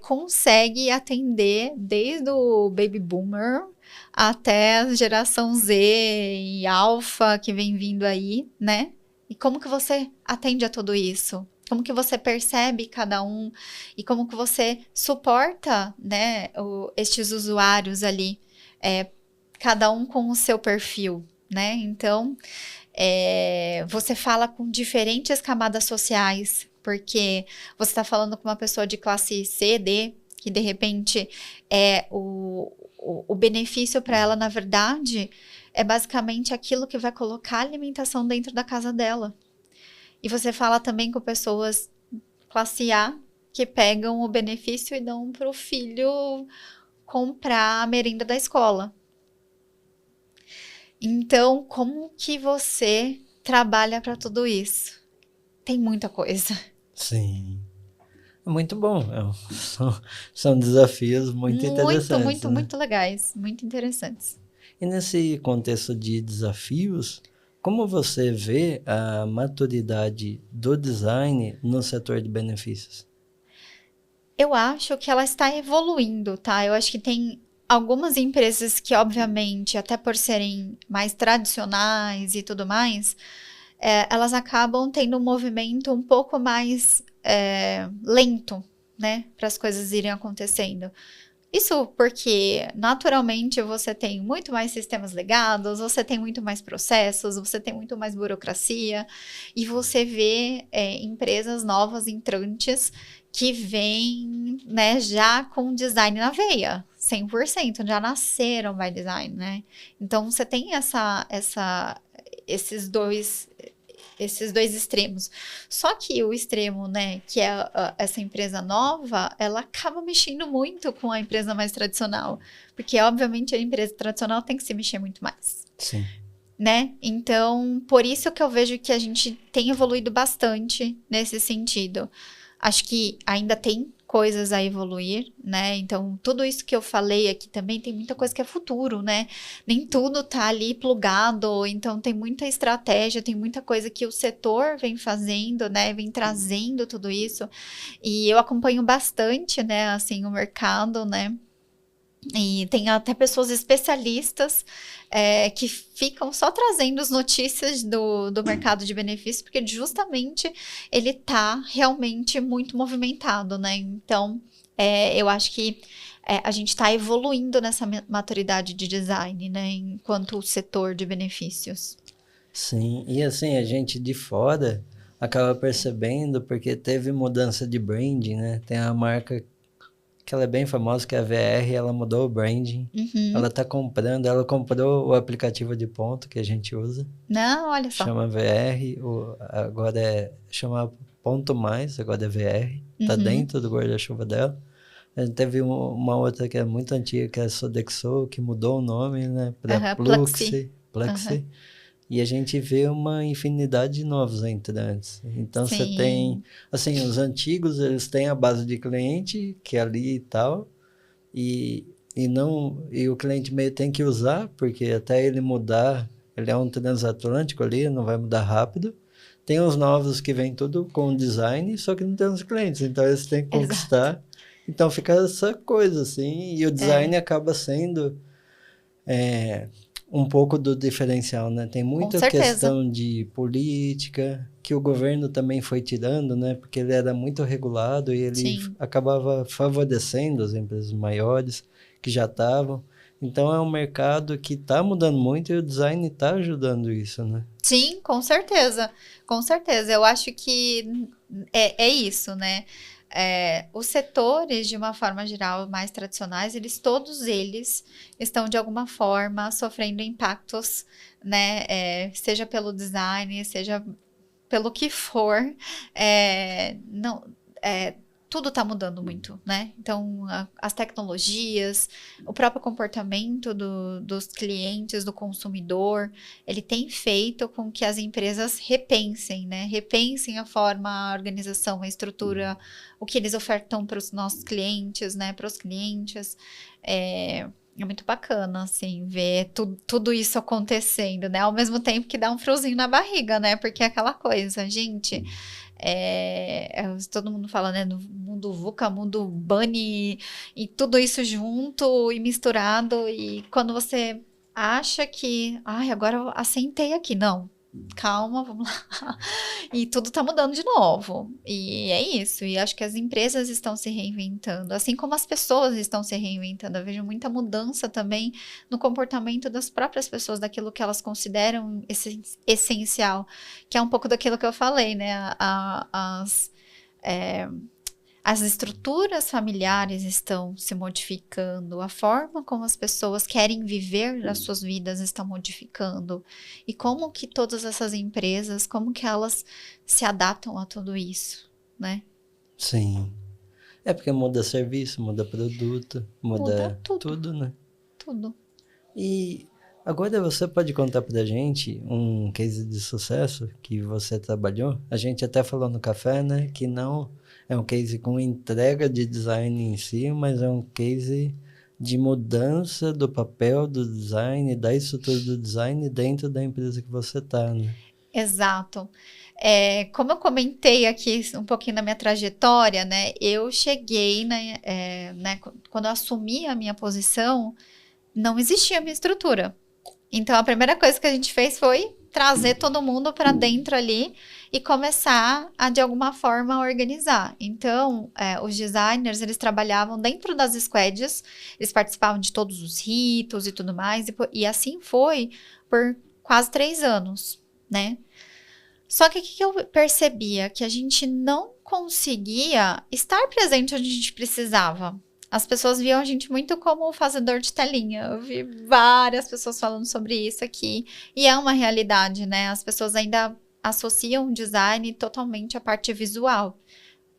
consegue atender desde o baby boomer até a geração Z e alfa que vem vindo aí, né? E como que você atende a tudo isso? Como que você percebe cada um e como que você suporta, né, estes usuários ali, cada um com o seu perfil, né? Então, você fala com diferentes camadas sociais, porque você está falando com uma pessoa de classe C, D, que de repente o benefício para ela, na verdade, é basicamente aquilo que vai colocar alimentação dentro da casa dela. E você fala também com pessoas classe A, que pegam o benefício e dão para o filho comprar a merenda da escola. Então, como que você trabalha para tudo isso? Tem muita coisa. Sim. É muito bom. São desafios muito Muito, interessantes, muito, né? muito legais. Muito interessantes. E nesse contexto de desafios, como você vê a maturidade do design no setor de benefícios? Eu acho que ela está evoluindo, tá? Eu acho que tem algumas empresas que, obviamente, até por serem mais tradicionais e tudo mais, elas acabam tendo um movimento um pouco mais lento, né? Para as coisas irem acontecendo. Isso porque, naturalmente, você tem muito mais sistemas legados, você tem muito mais processos, você tem muito mais burocracia, e você vê empresas novas, entrantes, que vêm, né, já com design na veia, 100%, já nasceram by design, né? Então, você tem esses dois extremos. Só que o extremo, né, que é essa empresa nova, ela acaba mexendo muito com a empresa mais tradicional, porque obviamente a empresa tradicional tem que se mexer muito mais. Sim. Né? Então, por isso que eu vejo que a gente tem evoluído bastante nesse sentido. Acho que ainda tem coisas a evoluir, né? Então, tudo isso que eu falei aqui também tem muita coisa que é futuro, né? Nem tudo tá ali plugado, então tem muita estratégia, tem muita coisa que o setor vem fazendo, né? Vem trazendo tudo isso. E eu acompanho bastante, né, assim, o mercado, né? E tem até pessoas especialistas que ficam só trazendo as notícias do mercado de benefícios, porque justamente ele está realmente muito movimentado, né? Então, eu acho que a gente está evoluindo nessa maturidade de design, né? Enquanto setor de benefícios. Sim, e assim, a gente de fora acaba percebendo porque teve mudança de branding, né? Tem a marca que ela é bem famosa, que é a VR, ela mudou o branding. Uhum. Ela comprou o aplicativo de ponto que a gente usa. Não, olha só. Chama VR, agora chama Ponto Mais, agora é VR. Tá dentro do guarda-chuva dela. A gente teve uma outra que é muito antiga, que é a Sodexo, que mudou o nome, né, para Pluxee. E a gente vê uma infinidade de novos entrantes. Então, você tem... Assim, os antigos, eles têm a base de cliente, que é ali e tal, e o cliente meio tem que usar, porque até ele mudar, ele é um transatlântico ali, não vai mudar rápido. Tem os novos que vêm tudo com design, só que não tem os clientes, então eles têm que conquistar. Exato. Então, fica essa coisa, assim, e o design acaba sendo... um pouco do diferencial, né? Tem muita questão de política, que o governo também foi tirando, né? Porque ele era muito regulado e ele acabava favorecendo as empresas maiores que já estavam. Então, é um mercado que está mudando muito e o design está ajudando isso, né? Sim, com certeza. Com certeza. Eu acho que é isso, né? Os setores, de uma forma geral, mais tradicionais, todos eles estão, de alguma forma, sofrendo impactos, né? Seja pelo design, seja pelo que for. Tudo está mudando muito, né? Então, as tecnologias, o próprio comportamento dos clientes, do consumidor, ele tem feito com que as empresas repensem, né? Repensem a forma, a organização, a estrutura, o que eles ofertam para os nossos clientes, né? Para os clientes. É muito bacana, assim, ver tudo isso acontecendo, né? Ao mesmo tempo que dá um friozinho na barriga, né? Porque é aquela coisa, gente... todo mundo fala, né, no mundo VUCA, mundo Bunny, e tudo isso junto e misturado, e quando você acha que, agora eu assentei aqui, não, calma, vamos lá, e tudo tá mudando de novo, e é isso, e acho que as empresas estão se reinventando, assim como as pessoas estão se reinventando. Eu vejo muita mudança também no comportamento das próprias pessoas, daquilo que elas consideram essencial, que é um pouco daquilo que eu falei, né, as estruturas familiares estão se modificando, a forma como as pessoas querem viver as suas vidas está modificando, e como que todas essas empresas, como que elas se adaptam a tudo isso, né? Sim. Porque muda serviço, muda produto, muda tudo, né? Tudo. E agora você pode contar pra gente um case de sucesso que você trabalhou? A gente até falou no café, né, que não é um case com entrega de design em si, mas é um case de mudança do papel do design, da estrutura do design dentro da empresa que você está, né? Exato. Como eu comentei aqui um pouquinho da minha trajetória, né, eu cheguei, né, quando eu assumi a minha posição, não existia a minha estrutura. Então, a primeira coisa que a gente fez foi trazer todo mundo para dentro ali e começar a, de alguma forma, organizar. Então, os designers, eles trabalhavam dentro das squads, eles participavam de todos os ritos e tudo mais, e assim foi por quase 3 anos, né? Só que o que eu percebia? Que a gente não conseguia estar presente onde a gente precisava. As pessoas viam a gente muito como o fazedor de telinha. Eu vi várias pessoas falando sobre isso aqui. E é uma realidade, né? As pessoas ainda associam o design totalmente à parte visual.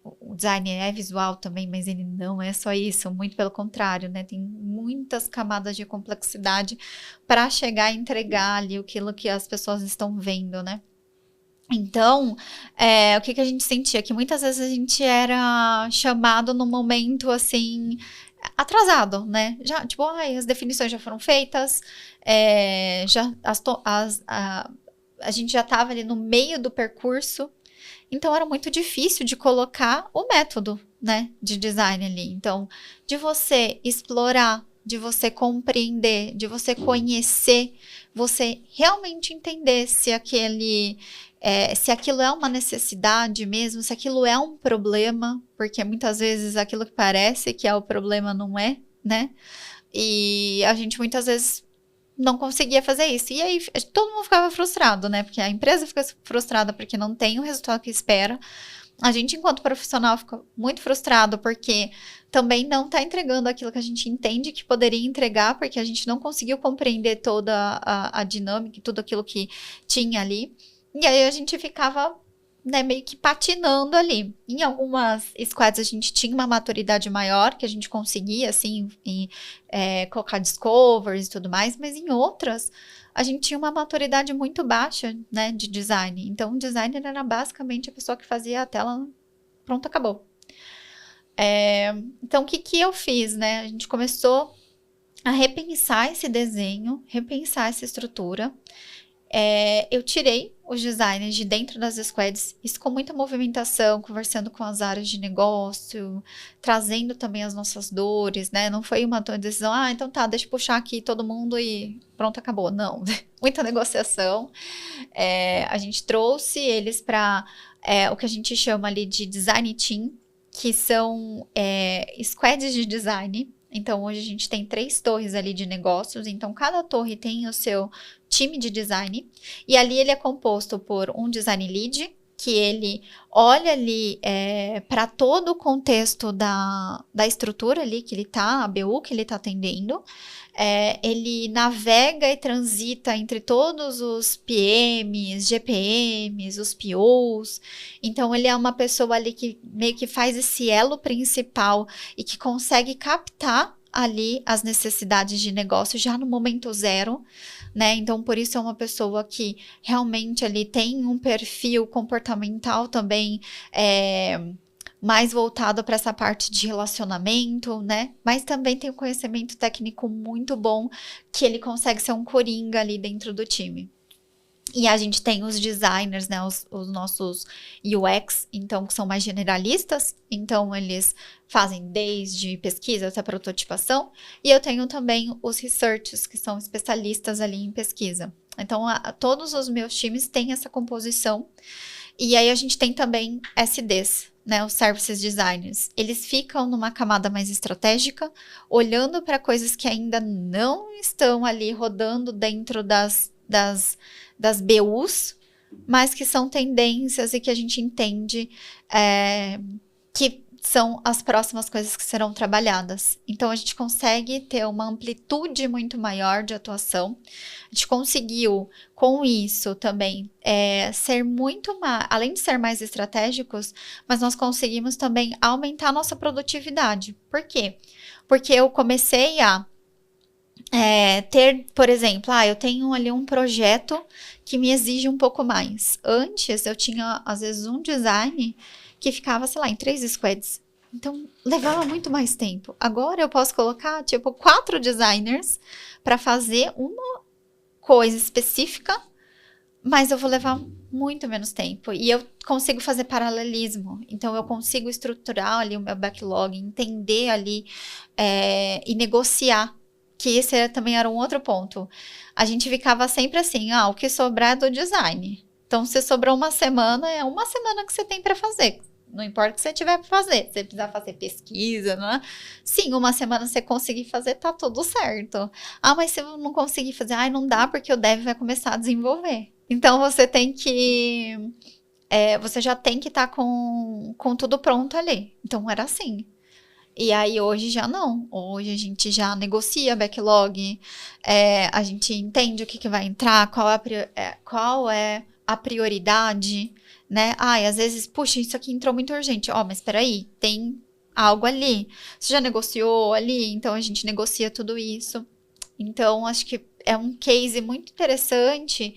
O design é visual também, mas ele não é só isso. Muito pelo contrário, né? Tem muitas camadas de complexidade para chegar a entregar ali aquilo que as pessoas estão vendo, né? Então, o que a gente sentia? Que muitas vezes a gente era chamado num momento, assim, atrasado, né? Já, tipo, as definições já foram feitas, a gente já estava ali no meio do percurso, então era muito difícil de colocar o método, né, de design ali. Então, de você explorar, de você compreender, de você conhecer, você realmente entender se aquilo é uma necessidade mesmo, se aquilo é um problema, porque muitas vezes aquilo que parece que é o problema não é, né? E a gente muitas vezes não conseguia fazer isso. E aí todo mundo ficava frustrado, né? Porque a empresa fica frustrada porque não tem o resultado que espera, A gente, enquanto profissional, fica muito frustrado porque também não está entregando aquilo que a gente entende que poderia entregar, porque a gente não conseguiu compreender toda a dinâmica e tudo aquilo que tinha ali. E aí a gente ficava, né, meio que patinando ali. Em algumas squads a gente tinha uma maturidade maior, que a gente conseguia, assim, colocar discovers e tudo mais, mas em outras a gente tinha uma maturidade muito baixa, né, de design. Então, o designer era basicamente a pessoa que fazia a tela, pronto, acabou. Então, o que eu fiz, né? A gente começou a repensar esse desenho, repensar essa estrutura. Eu tirei os designers de dentro das squads, isso com muita movimentação, conversando com as áreas de negócio, trazendo também as nossas dores, né? Não foi uma decisão, então tá, deixa eu puxar aqui todo mundo e pronto, acabou. Não, muita negociação. A gente trouxe eles para o que a gente chama ali de design team, que são squads de design. Então, hoje a gente tem 3 torres ali de negócios, então cada torre tem o seu time de design, e ali ele é composto por um design lead, que ele olha ali para todo o contexto da estrutura ali que ele tá, a BU que ele tá atendendo, ele navega e transita entre todos os PMs, GPMs, os POs, então ele é uma pessoa ali que meio que faz esse elo principal e que consegue captar ali as necessidades de negócio já no momento zero, né? Então, por isso é uma pessoa que realmente ali tem um perfil comportamental também mais voltado para essa parte de relacionamento, né? Mas também tem um conhecimento técnico muito bom, que ele consegue ser um coringa ali dentro do time. E a gente tem os designers, né, os nossos UX, então, que são mais generalistas, então eles fazem desde pesquisa até prototipação, e eu tenho também os researchers, que são especialistas ali em pesquisa. Então, todos os meus times têm essa composição, e aí a gente tem também SDs, né, os Services Designers. Eles ficam numa camada mais estratégica, olhando para coisas que ainda não estão ali rodando dentro das BUs, mas que são tendências e que a gente entende que são as próximas coisas que serão trabalhadas. Então, a gente consegue ter uma amplitude muito maior de atuação. A gente conseguiu, com isso também, ser muito mais, além de ser mais estratégicos, mas nós conseguimos também aumentar a nossa produtividade. Por quê? Porque eu comecei a ter, por exemplo, eu tenho ali um projeto que me exige um pouco mais. Antes, eu tinha, às vezes, um design que ficava, sei lá, em 3 squads. Então, levava muito mais tempo. Agora, eu posso colocar, 4 designers para fazer uma coisa específica, mas eu vou levar muito menos tempo. E eu consigo fazer paralelismo. Então, eu consigo estruturar ali o meu backlog, entender ali e negociar. Que esse também era um outro ponto. A gente ficava sempre assim, o que sobrar é do design. Então, se sobrou uma semana, é uma semana que você tem para fazer. Não importa o que você tiver para fazer. Se você precisar fazer pesquisa, né? Sim, uma semana você conseguir fazer, tá tudo certo. Mas se eu não conseguir fazer, não dá porque o dev vai começar a desenvolver. Então, você tem que... você já tem que estar com tudo pronto ali. Então, era assim. E aí, hoje já não. Hoje a gente já negocia backlog, a gente entende o que vai entrar, qual é a prioridade, né? Às vezes, puxa, isso aqui entrou muito urgente. Mas espera aí, tem algo ali. Você já negociou ali? Então, a gente negocia tudo isso. Então, acho que é um case muito interessante,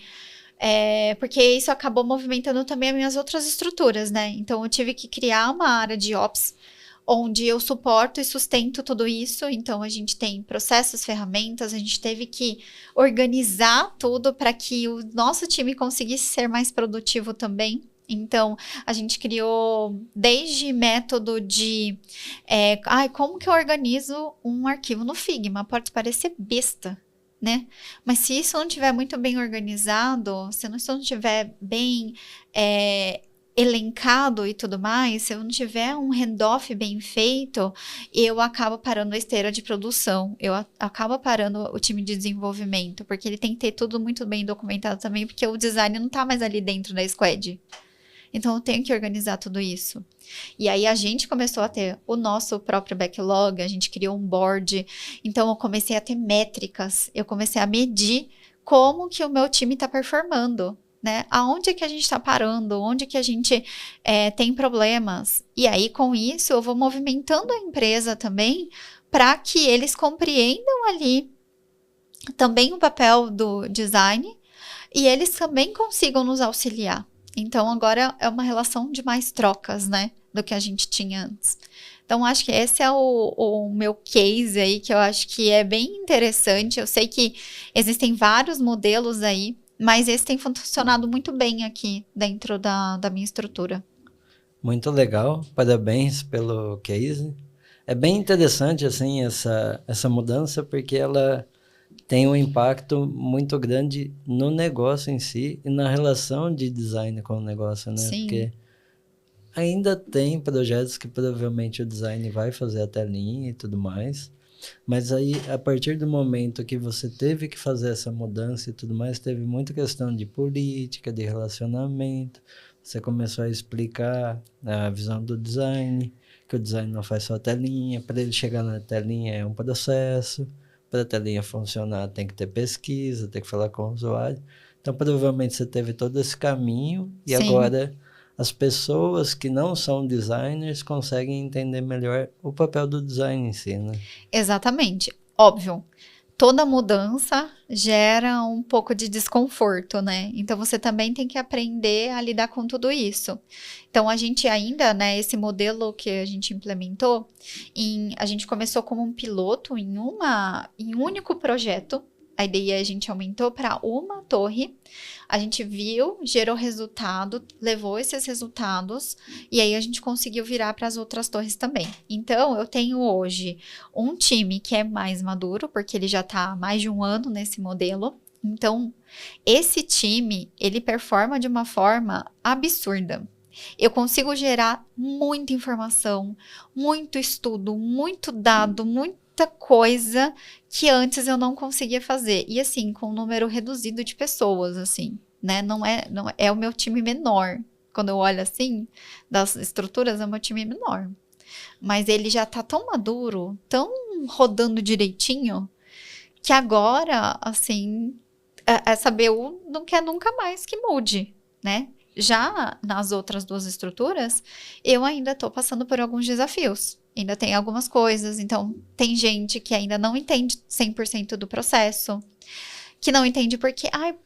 porque isso acabou movimentando também as minhas outras estruturas, né? Então, eu tive que criar uma área de Ops, onde eu suporto e sustento tudo isso. Então, a gente tem processos, ferramentas, a gente teve que organizar tudo para que o nosso time conseguisse ser mais produtivo também. Então, a gente criou desde método de... como que eu organizo um arquivo no Figma? Pode parecer besta, né? Mas se isso não estiver muito bem organizado, se isso não estiver bem... elencado e tudo mais, se eu não tiver um handoff bem feito, eu acabo parando a esteira de produção, eu acabo parando o time de desenvolvimento, porque ele tem que ter tudo muito bem documentado também, porque o design não tá mais ali dentro da squad. Então, eu tenho que organizar tudo isso. E aí, a gente começou a ter o nosso próprio backlog, a gente criou um board. Então, eu comecei a ter métricas, eu comecei a medir como que o meu time está performando, né? Aonde é que a gente está parando, onde que a gente tem problemas. E aí, com isso, eu vou movimentando a empresa também para que eles compreendam ali também o papel do design e eles também consigam nos auxiliar. Então, agora é uma relação de mais trocas, né, do que a gente tinha antes. Então, acho que esse é o meu case aí, que eu acho que é bem interessante. Eu sei que existem vários modelos aí, mas esse tem funcionado muito bem aqui dentro da minha estrutura. Muito legal, parabéns pelo case. É bem interessante, assim, essa mudança, porque ela tem um impacto muito grande no negócio em si e na relação de design com o negócio, né? Sim. Porque ainda tem projetos que provavelmente o design vai fazer a telinha e tudo mais, mas aí, a partir do momento que você teve que fazer essa mudança e tudo mais, teve muita questão de política, de relacionamento, você começou a explicar a visão do design, que o design não faz só a telinha, para ele chegar na telinha é um processo, para a telinha funcionar tem que ter pesquisa, tem que falar com o usuário. Então, provavelmente você teve todo esse caminho e Sim. agora as pessoas que não são designers conseguem entender melhor o papel do design em si, né? Exatamente. Óbvio, toda mudança gera um pouco de desconforto, né? Então, você também tem que aprender a lidar com tudo isso. Então, a gente ainda, né, esse modelo que a gente implementou, a gente começou como um piloto em um único projeto. A ideia a gente aumentou para uma torre. A gente viu, gerou resultado, levou esses resultados e aí a gente conseguiu virar para as outras torres também. Então, eu tenho hoje um time que é mais maduro, porque ele já está há mais de um ano nesse modelo. Então, esse time, ele performa de uma forma absurda. Eu consigo gerar muita informação, muito estudo, muito dado, muita coisa que antes eu não conseguia fazer. E assim, com um número reduzido de pessoas, assim, né? Não é o meu time menor. Quando eu olho assim, das estruturas, é o meu time menor. Mas ele já tá tão maduro, tão rodando direitinho, que agora, assim, essa BU não quer nunca mais que mude, né? Já nas outras duas estruturas, eu ainda estou passando por alguns desafios. Ainda tem algumas coisas, então tem gente que ainda não entende 100% do processo, que não entende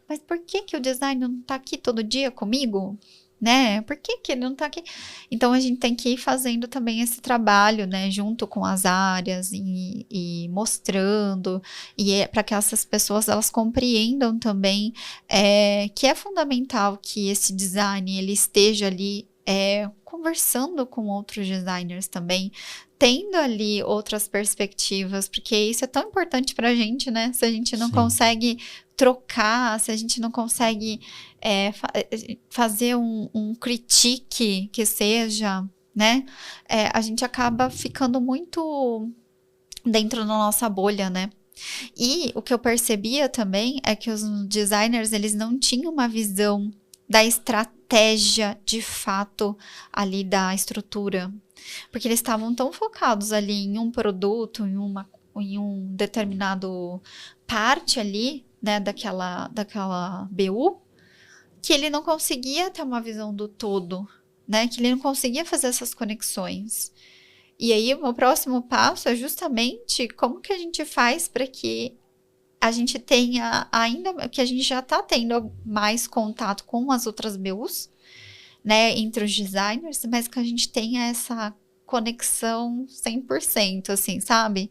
mas por que o design não está aqui todo dia comigo? Né? Por que ele não está aqui? Então, a gente tem que ir fazendo também esse trabalho, né? Junto com as áreas e mostrando, e para que essas pessoas, elas compreendam também que é fundamental que esse design, ele esteja ali conversando com outros designers também, tendo ali outras perspectivas, porque isso é tão importante para a gente, né? Se a gente não consegue trocar, se a gente não consegue fazer um critique que seja, né? A gente acaba ficando muito dentro da nossa bolha, né? E o que eu percebia também é que os designers, eles não tinham uma visão da estratégia de fato ali da estrutura, porque eles estavam tão focados ali em um produto, em um determinado parte ali, né, daquela BU, que ele não conseguia ter uma visão do todo, né, que ele não conseguia fazer essas conexões. E aí o meu próximo passo é justamente como que a gente faz para que a gente tenha, ainda que a gente já está tendo mais contato com as outras BUs, né, entre os designers, mas que a gente tenha essa conexão 100%, assim, sabe?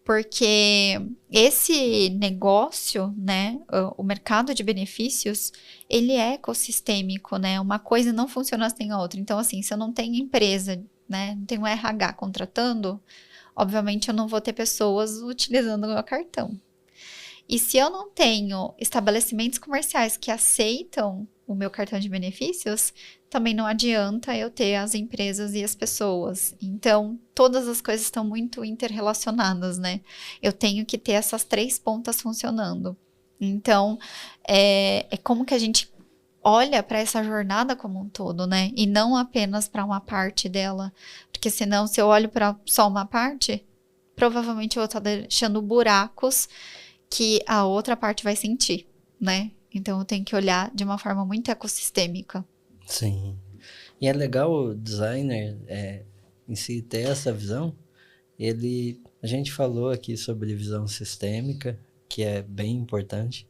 Porque esse negócio, né, o mercado de benefícios, ele é ecossistêmico, né? Uma coisa não funciona sem a outra. Então, assim, se eu não tenho empresa, né, não tenho RH contratando, obviamente eu não vou ter pessoas utilizando o meu cartão. E se eu não tenho estabelecimentos comerciais que aceitam o meu cartão de benefícios, também não adianta eu ter as empresas e as pessoas. Então, todas as coisas estão muito interrelacionadas, né? Eu tenho que ter essas três pontas funcionando. Então, é como que a gente olha para essa jornada como um todo, né? E não apenas para uma parte dela. Porque senão, se eu olho para só uma parte, provavelmente eu vou estar deixando buracos que a outra parte vai sentir, né? Então eu tenho que olhar de uma forma muito ecossistêmica. Sim. E é legal o designer em si ter essa visão. A gente falou aqui sobre visão sistêmica, que é bem importante.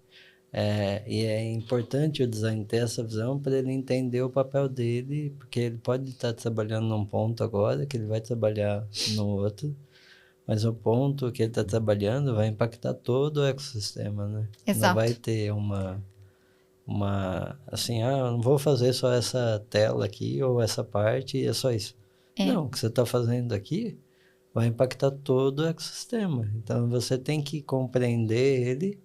E é importante o design ter essa visão para ele entender o papel dele, porque ele pode estar trabalhando num ponto agora, que ele vai trabalhar no outro, mas o ponto que ele está trabalhando vai impactar todo o ecossistema, né? Não vai Exato. ter assim, eu não vou fazer só essa tela aqui ou essa parte e é só isso. É, Não, o que você está fazendo aqui vai impactar todo o ecossistema. Então você tem que compreender ele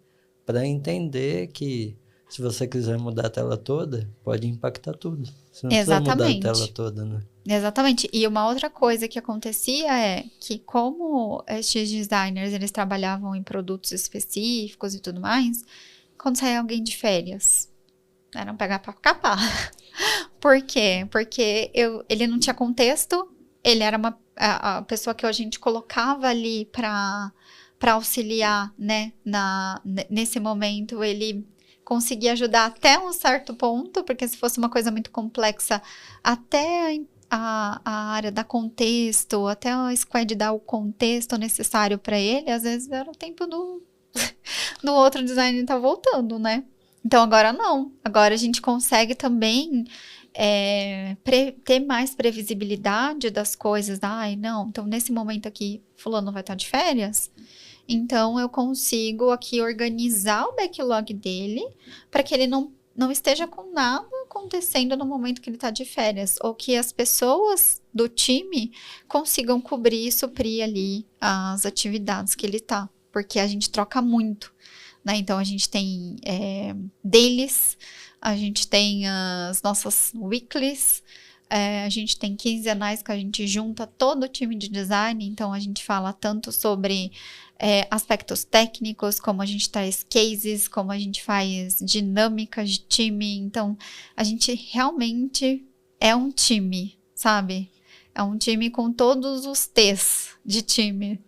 para entender que se você quiser mudar a tela toda, pode impactar tudo. Você não precisa mudar a tela exatamente. toda, né? Exatamente. E uma outra coisa que acontecia é que como estes designers, eles trabalhavam em produtos específicos e tudo mais, quando saía alguém de férias, era um pegar pra capar. Por quê? Porque ele não tinha contexto, ele era a pessoa que a gente colocava ali para auxiliar, né, nesse momento, ele conseguia ajudar até um certo ponto, porque se fosse uma coisa muito complexa, até a área dar contexto, até a squad dar o contexto necessário para ele, às vezes era o tempo do outro designer estar voltando, né? Então agora não. Agora a gente consegue também ter mais previsibilidade das coisas. Ai, não, então nesse momento aqui, fulano vai estar de férias. Então eu consigo aqui organizar o backlog dele para que ele não esteja com nada acontecendo no momento que ele está de férias. Ou que as pessoas do time consigam cobrir e suprir ali as atividades que ele está. Porque a gente troca muito, né? Então a gente tem dailies, a gente tem as nossas weeklies, a gente tem quinzenais que a gente junta todo o time de design, então a gente fala tanto sobre aspectos técnicos, como a gente traz cases, como a gente faz dinâmicas de time, então a gente realmente é um time, sabe? É um time com todos os T's de time.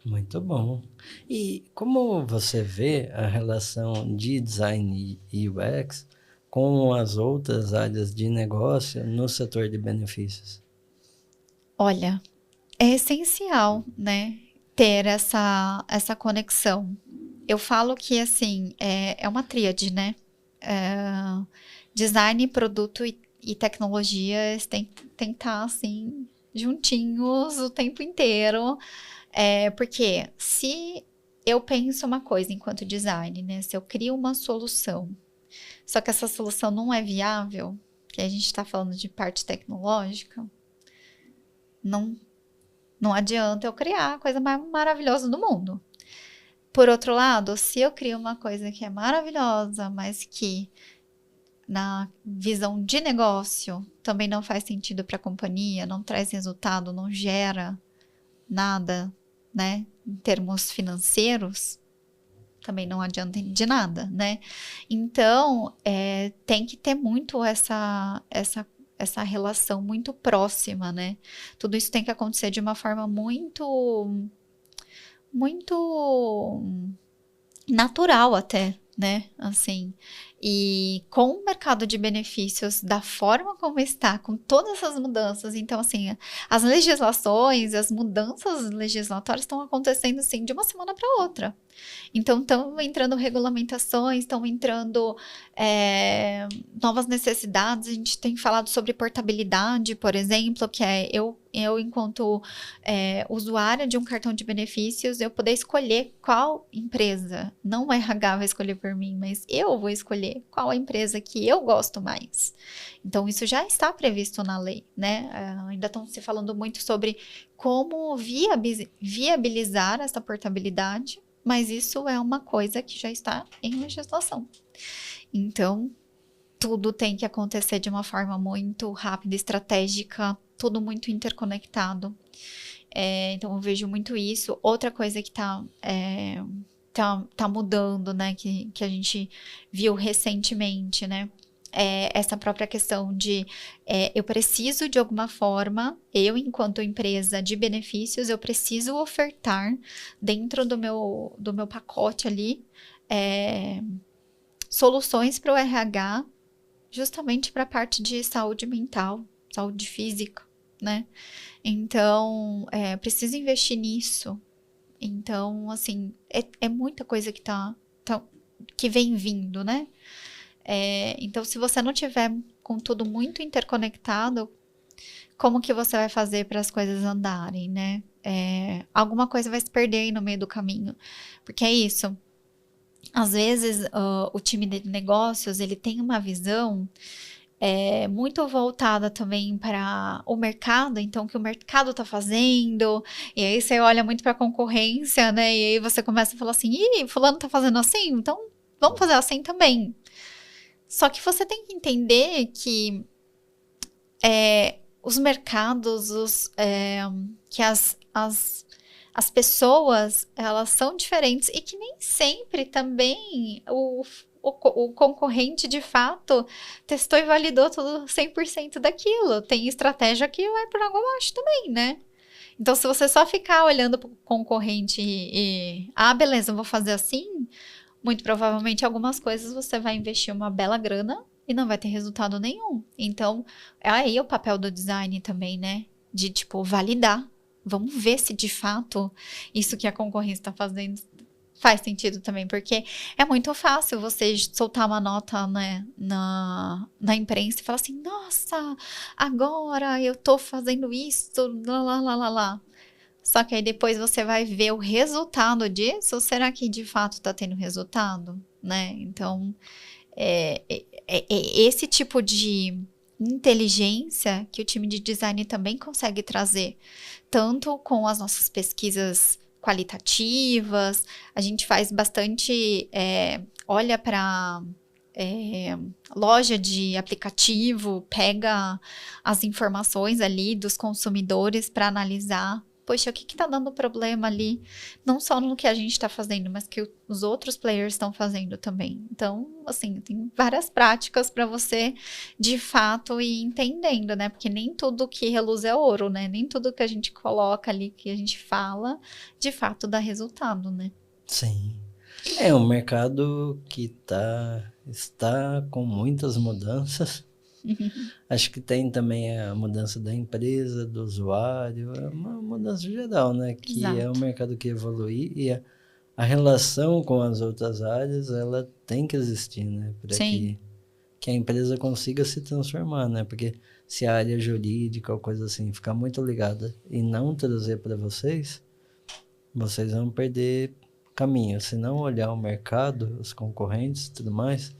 Muito bom. E como você vê a relação de design e UX com as outras áreas de negócio no setor de benefícios? Olha, é essencial, né, ter essa conexão. Eu falo que, assim, é uma tríade, né? Design, produto e tecnologia tem que estar, assim, juntinhos o tempo inteiro. Porque se eu penso uma coisa enquanto design, né? Se eu crio uma solução, só que essa solução não é viável, que a gente está falando de parte tecnológica, não, não adianta eu criar a coisa mais maravilhosa do mundo. Por outro lado, se eu crio uma coisa que é maravilhosa, mas que na visão de negócio também não faz sentido para a companhia, não traz resultado, não gera nada, né, em termos financeiros, também não adianta de nada, né? Então, tem que ter muito essa relação muito próxima, né? Tudo isso tem que acontecer de uma forma muito, muito natural até, né? Assim, e com o mercado de benefícios da forma como está, com todas essas mudanças, então assim, as legislações, as mudanças legislatórias estão acontecendo assim de uma semana para outra. Então estão entrando regulamentações, estão entrando novas necessidades. A gente tem falado sobre portabilidade, por exemplo, que é eu enquanto usuária de um cartão de benefícios, eu poder escolher qual empresa, não o RH vai escolher por mim, mas eu vou escolher qual a empresa que eu gosto mais. Então, isso já está previsto na lei, né? Ainda estão se falando muito sobre como viabilizar essa portabilidade, mas isso é uma coisa que já está em legislação. Então, tudo tem que acontecer de uma forma muito rápida, estratégica, tudo muito interconectado. Então, eu vejo muito isso. Outra coisa que tá mudando, né, que a gente viu recentemente, né, essa própria questão de eu preciso de alguma forma, eu enquanto empresa de benefícios, eu preciso ofertar dentro do meu pacote ali soluções para o RH, justamente para a parte de saúde mental, saúde física, né? Então, preciso investir nisso. Então, assim, é muita coisa que vem vindo, né? Então, se você não tiver com tudo muito interconectado, como que você vai fazer para as coisas andarem, né? Alguma coisa vai se perder aí no meio do caminho. Porque é isso. Às vezes, o time de negócios, ele tem uma visão muito voltada também para o mercado, então o que o mercado está fazendo, e aí você olha muito para a concorrência, né? E aí você começa a falar assim, ih, fulano está fazendo assim, então vamos fazer assim também. Só que você tem que entender que os mercados, que as pessoas, elas são diferentes e que nem sempre também o concorrente, de fato, testou e validou tudo 100% daquilo. Tem estratégia que vai por água abaixo também, né? Então, se você só ficar olhando para o concorrente beleza, eu vou fazer assim, muito provavelmente algumas coisas você vai investir uma bela grana e não vai ter resultado nenhum. Então, é aí o papel do design também, né? De, tipo, validar. Vamos ver se, de fato, isso que a concorrência está fazendo faz sentido também. Porque é muito fácil você soltar uma nota, né, na imprensa e falar assim, nossa, agora eu tô fazendo isso, lá, lá, lá, lá, lá. Só que aí depois você vai ver o resultado disso, ou será que de fato está tendo resultado, né? Então, esse tipo de inteligência que o time de design também consegue trazer, tanto com as nossas pesquisas qualitativas, a gente faz bastante, olha para loja de aplicativo, pega as informações ali dos consumidores para analisar. Poxa, o que está dando problema ali? Não só no que a gente está fazendo, mas que os outros players estão fazendo também. Então, assim, tem várias práticas para você, de fato, ir entendendo, né? Porque nem tudo que reluz é ouro, né? Nem tudo que a gente coloca ali, que a gente fala, de fato dá resultado, né? Sim. É um mercado que está com muitas mudanças. Acho que tem também a mudança da empresa, do usuário, é uma mudança geral, né? Que Exato. é um mercado que evolui e a relação com as outras áreas, ela tem que existir, né? Para que a empresa consiga se transformar, né? Porque se a área jurídica ou coisa assim ficar muito ligada e não trazer para vocês vão perder caminho. Se não olhar o mercado, os concorrentes e tudo mais,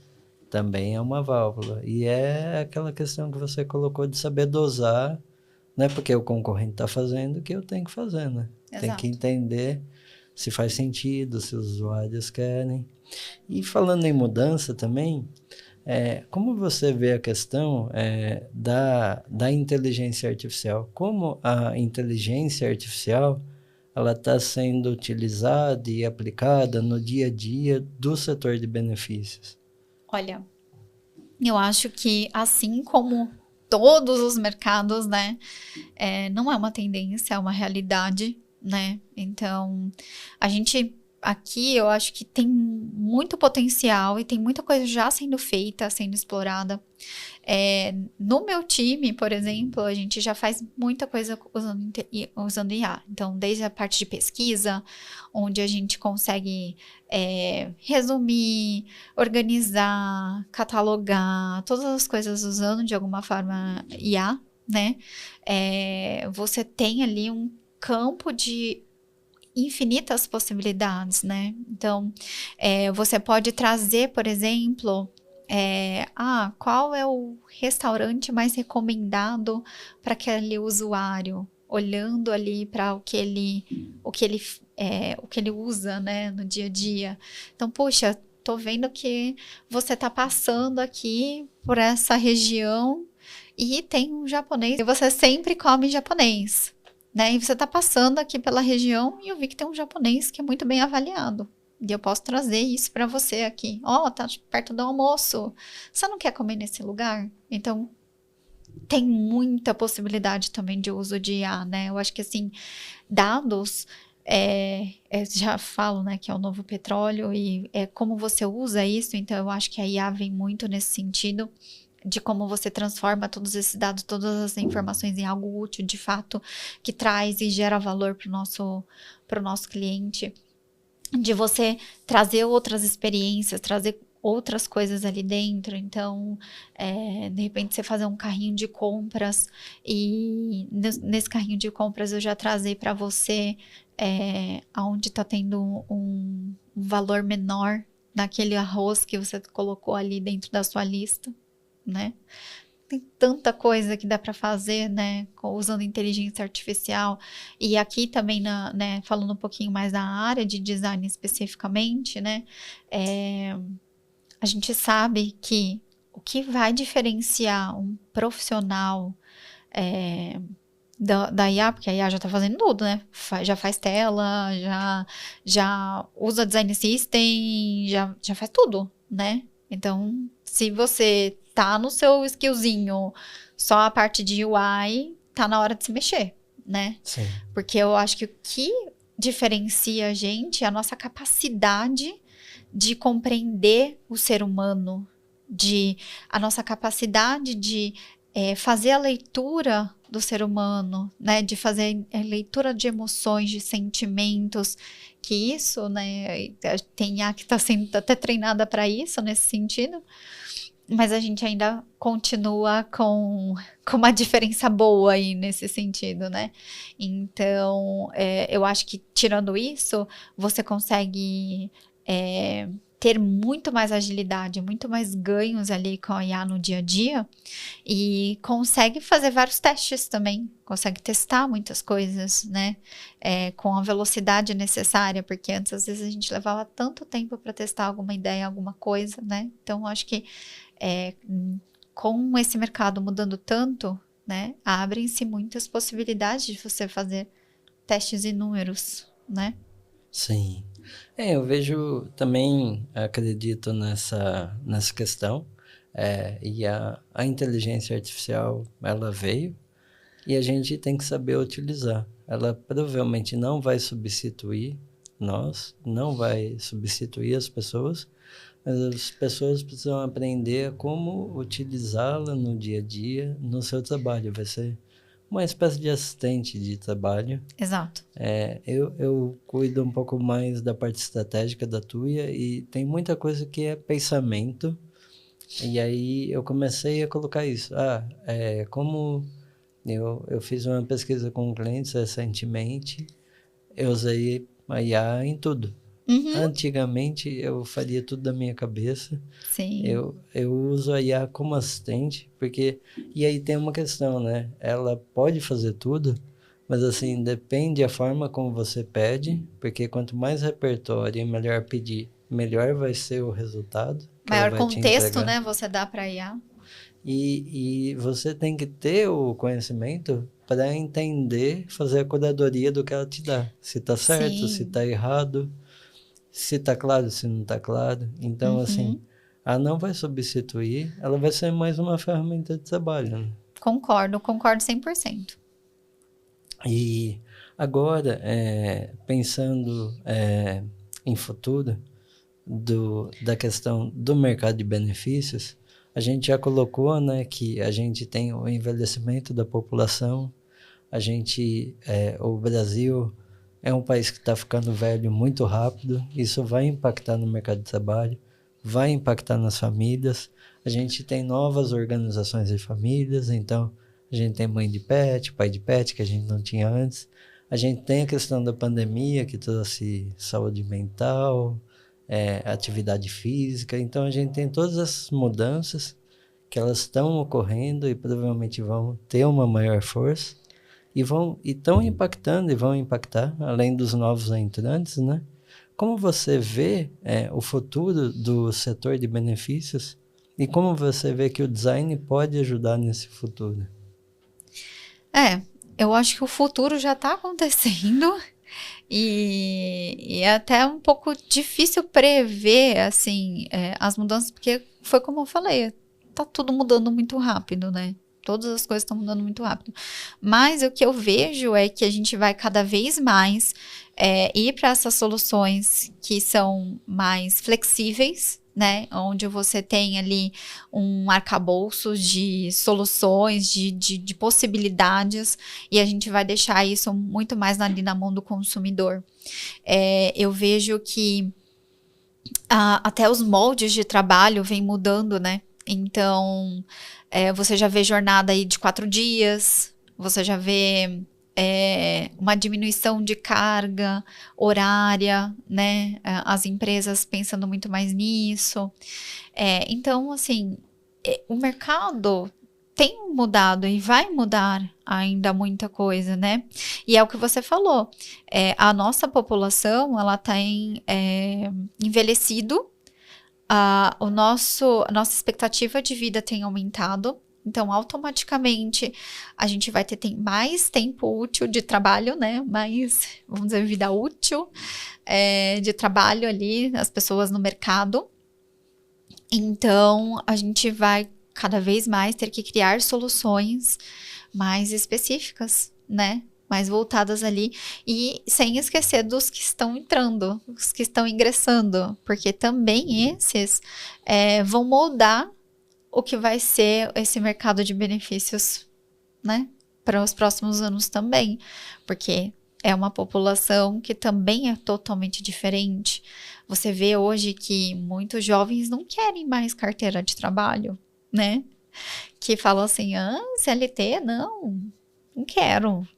também é uma válvula. E é aquela questão que você colocou de saber dosar, não é porque o concorrente está fazendo que eu tenho que fazer, né? Exato. Tem que entender se faz sentido, se os usuários querem. E falando em mudança também, como você vê a questão da inteligência artificial? Como a inteligência artificial ela está sendo utilizada e aplicada no dia a dia do setor de benefícios? Olha, eu acho que assim como todos os mercados, né, não é uma tendência, é uma realidade, né? Então, a gente aqui, eu acho que tem muito potencial e tem muita coisa já sendo feita, sendo explorada. No meu time, por exemplo, a gente já faz muita coisa usando IA. Então, desde a parte de pesquisa, onde a gente consegue resumir, organizar, catalogar, todas as coisas usando de alguma forma IA, né? Você tem ali um campo de infinitas possibilidades, né? Então, você pode trazer, por exemplo, qual é o restaurante mais recomendado para aquele usuário, olhando ali para o que ele usa, né, no dia a dia. Então, puxa, tô vendo que você está passando aqui por essa região e tem um japonês, e você sempre come japonês, né? E você está passando aqui pela região e eu vi que tem um japonês que é muito bem avaliado. E eu posso trazer isso para você aqui. Ó, tá perto do almoço. Você não quer comer nesse lugar? Então, tem muita possibilidade também de uso de IA, né? Eu acho que, assim, dados, já falo, né, que é o novo petróleo e é como você usa isso. Então, eu acho que a IA vem muito nesse sentido de como você transforma todos esses dados, todas as informações em algo útil, de fato, que traz e gera valor para o nosso cliente. De você trazer outras experiências, trazer outras coisas ali dentro. Então, de repente você fazer um carrinho de compras e nesse carrinho de compras eu já trazer para você aonde está tendo um valor menor naquele arroz que você colocou ali dentro da sua lista, né? Tem tanta coisa que dá para fazer, né, usando inteligência artificial. E aqui também, né, falando um pouquinho mais da área de design especificamente, né, a gente sabe que o que vai diferenciar um profissional da IA, porque a IA já está fazendo tudo, né, já faz tela, já usa design system, já faz tudo, né. Então, se você tá no seu skillzinho só a parte de UI, tá na hora de se mexer, né? Sim. Porque eu acho que o que diferencia a gente é a nossa capacidade de compreender o ser humano, a nossa capacidade de fazer a leitura do ser humano, né? De fazer a leitura de emoções, de sentimentos, que isso, né? Tem a que está sendo até treinada para isso, nesse sentido. Mas a gente ainda continua com uma diferença boa aí nesse sentido, né? Então, eu acho que tirando isso, você consegue ter muito mais agilidade, muito mais ganhos ali com a IA no dia a dia e consegue fazer vários testes também, consegue testar muitas coisas, né? Com a velocidade necessária, porque antes às vezes a gente levava tanto tempo para testar alguma ideia, alguma coisa, né? Então, acho que com esse mercado mudando tanto, né, abrem-se muitas possibilidades de você fazer testes inúmeros, né? Sim. Eu vejo também, acredito nessa questão, e a inteligência artificial, ela veio e a gente tem que saber utilizar. Ela provavelmente não vai substituir nós, não vai substituir as pessoas, mas as pessoas precisam aprender como utilizá-la no dia a dia, no seu trabalho. Vai ser uma espécie de assistente de trabalho. Exato. Eu cuido um pouco mais da parte estratégica da Tuya e tem muita coisa que é pensamento. E aí eu comecei a colocar isso. Como eu fiz uma pesquisa com clientes recentemente, eu usei a IA em tudo. Uhum. Antigamente eu faria tudo da minha cabeça. Sim. Eu uso a IA como assistente, porque... E aí tem uma questão, né? Ela pode fazer tudo, mas assim, depende da forma como você pede, porque quanto mais repertório e melhor pedir, melhor vai ser o resultado. Maior contexto, né, você dá para IA. E você tem que ter o conhecimento para entender, fazer a curadoria do que ela te dá. Se tá certo, Sim. se tá errado, se tá claro, se não tá claro. Então, assim, ela não vai substituir, ela vai ser mais uma ferramenta de trabalho, né? Concordo 100%. E agora, pensando em futuro, da questão do mercado de benefícios, a gente já colocou, né, que a gente tem o envelhecimento da população, o Brasil é um país que está ficando velho muito rápido, isso vai impactar no mercado de trabalho, vai impactar nas famílias, a gente tem novas organizações de famílias, então a gente tem mãe de pet, pai de pet, que a gente não tinha antes, a gente tem a questão da pandemia, que trouxe saúde mental, atividade física, então a gente tem todas essas mudanças que elas estão ocorrendo e provavelmente vão ter uma maior força e estão impactando e vão impactar, além dos novos entrantes, né? Como você vê o futuro do setor de benefícios e como você vê que o design pode ajudar nesse futuro? Eu acho que o futuro já está acontecendo. E é até um pouco difícil prever, assim, as mudanças, porque foi como eu falei, tá tudo mudando muito rápido, né? Todas as coisas estão mudando muito rápido. Mas o que eu vejo é que a gente vai cada vez mais ir para essas soluções que são mais flexíveis, né? Onde você tem ali um arcabouço de soluções, de possibilidades, e a gente vai deixar isso muito mais ali na mão do consumidor. Eu vejo que até os moldes de trabalho vêm mudando, né? Então, você já vê jornada aí de 4 dias, você já vê uma diminuição de carga horária, né? As empresas pensando muito mais nisso. Então, assim, o mercado tem mudado e vai mudar ainda muita coisa, né? E é o que você falou, a nossa população, ela tem envelhecido, a nossa expectativa de vida tem aumentado, então automaticamente a gente vai ter mais tempo útil de trabalho, né? Mais, vamos dizer, vida útil de trabalho ali, as pessoas no mercado. Então a gente vai cada vez mais ter que criar soluções mais específicas, né? Mais voltadas ali, e sem esquecer dos que estão entrando, os que estão ingressando, porque também esses vão moldar o que vai ser esse mercado de benefícios, né? Para os próximos anos também, porque é uma população que também é totalmente diferente. Você vê hoje que muitos jovens não querem mais carteira de trabalho, né? Que falam assim, CLT, não quero,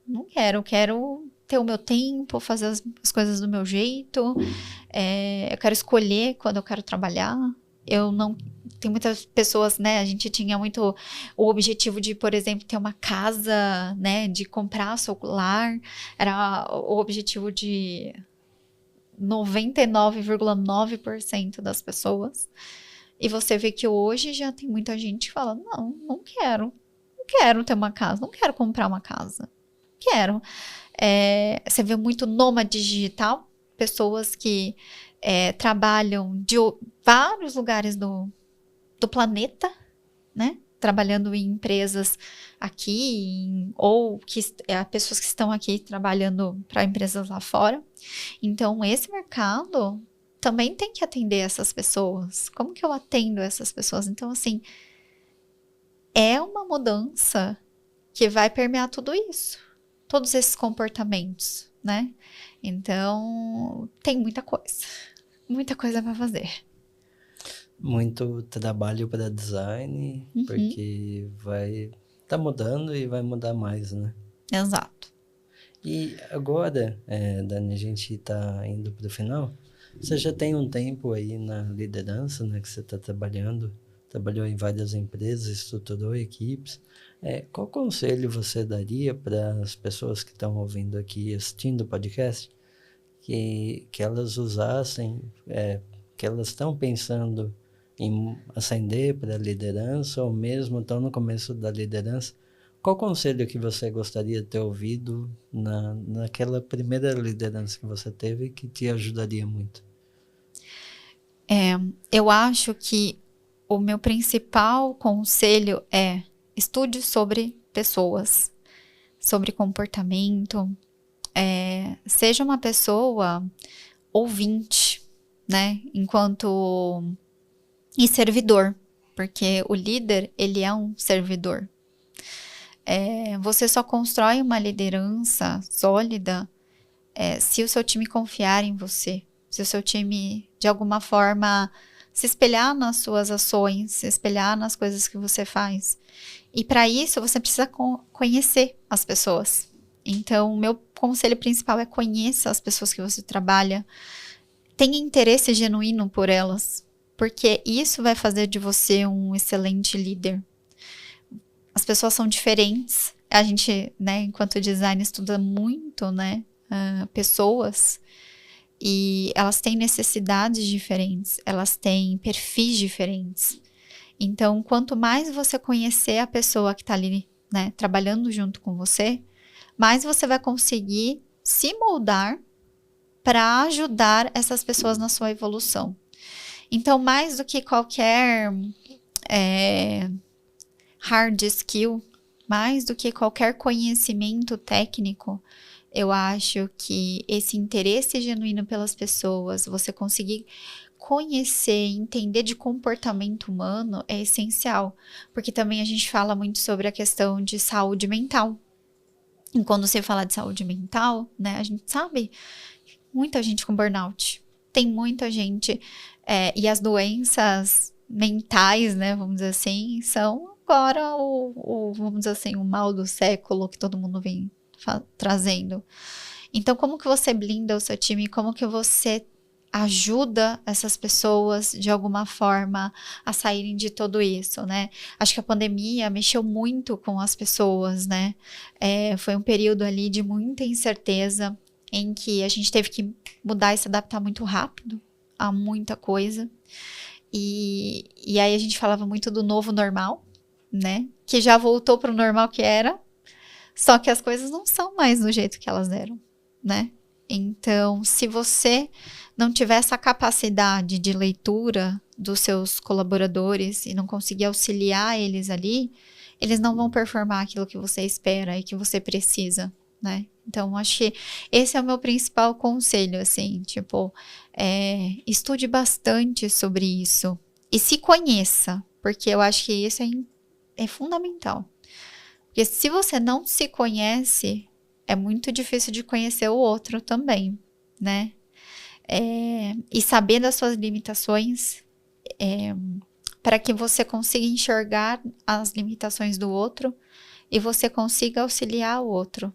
quero ter o meu tempo, fazer as coisas do meu jeito, eu quero escolher quando eu quero trabalhar. Tem muitas pessoas, né, a gente tinha muito o objetivo de, por exemplo, ter uma casa, né, de comprar seu lar, era o objetivo de 99,9% das pessoas. E você vê que hoje já tem muita gente que fala, não quero ter uma casa, não quero comprar uma casa, quero. Você vê muito nômade digital, pessoas que trabalham de vários lugares do planeta, né? Trabalhando em empresas aqui, ou pessoas que estão aqui trabalhando para empresas lá fora. Então, esse mercado também tem que atender essas pessoas. Como que eu atendo essas pessoas? Então, assim, é uma mudança que vai permear tudo isso, todos esses comportamentos, né? Então, tem muita coisa para fazer. Muito trabalho para design, porque tá mudando e vai mudar mais, né? Exato. E agora, Dani, a gente está indo para o final. Você já tem um tempo aí na liderança, né, que você está trabalhou em várias empresas, estruturou equipes. Qual conselho você daria para as pessoas que estão ouvindo aqui, assistindo o podcast, que elas usassem, que elas estão pensando em ascender para a liderança, ou mesmo estão no começo da liderança? Qual conselho que você gostaria de ter ouvido naquela primeira liderança que você teve que te ajudaria muito? Eu acho que o meu principal conselho é estude sobre pessoas, sobre comportamento, seja uma pessoa ouvinte, né, e servidor, porque o líder, ele é um servidor. Você só constrói uma liderança sólida se o seu time confiar em você, se o seu time, de alguma forma, se espelhar nas suas ações, se espelhar nas coisas que você faz. E para isso, você precisa conhecer as pessoas. Então, o meu conselho principal é conheça as pessoas que você trabalha, tenha interesse genuíno por elas, porque isso vai fazer de você um excelente líder. As pessoas são diferentes. A gente, né, enquanto design, estuda muito, né, pessoas, e elas têm necessidades diferentes, elas têm perfis diferentes. Então, quanto mais você conhecer a pessoa que está ali, né, trabalhando junto com você, mais você vai conseguir se moldar para ajudar essas pessoas na sua evolução. Então, mais do que qualquer hard skill, mais do que qualquer conhecimento técnico, eu acho que esse interesse genuíno pelas pessoas, você conseguir conhecer, entender de comportamento humano é essencial, porque também a gente fala muito sobre a questão de saúde mental. E quando você fala de saúde mental, né, a gente sabe, muita gente com burnout, tem muita gente, e as doenças mentais, né, vamos dizer assim, são agora vamos dizer assim, o mal do século que todo mundo vem trazendo. Então, como que você blinda o seu time? Como que você ajuda essas pessoas de alguma forma a saírem de tudo isso, né? Acho que a pandemia mexeu muito com as pessoas, né? Foi um período ali de muita incerteza, em que a gente teve que mudar e se adaptar muito rápido a muita coisa. E aí a gente falava muito do novo normal, né? Que já voltou para o normal que era, só que as coisas não são mais do jeito que elas eram, né? Então, se você não tiver essa capacidade de leitura dos seus colaboradores e não conseguir auxiliar eles ali, eles não vão performar aquilo que você espera e que você precisa, né? Então, acho que esse é o meu principal conselho, assim, tipo, estude bastante sobre isso e se conheça, porque eu acho que isso é fundamental. Porque se você não se conhece, é muito difícil de conhecer o outro também, né? E saber das suas limitações, para que você consiga enxergar as limitações do outro e você consiga auxiliar o outro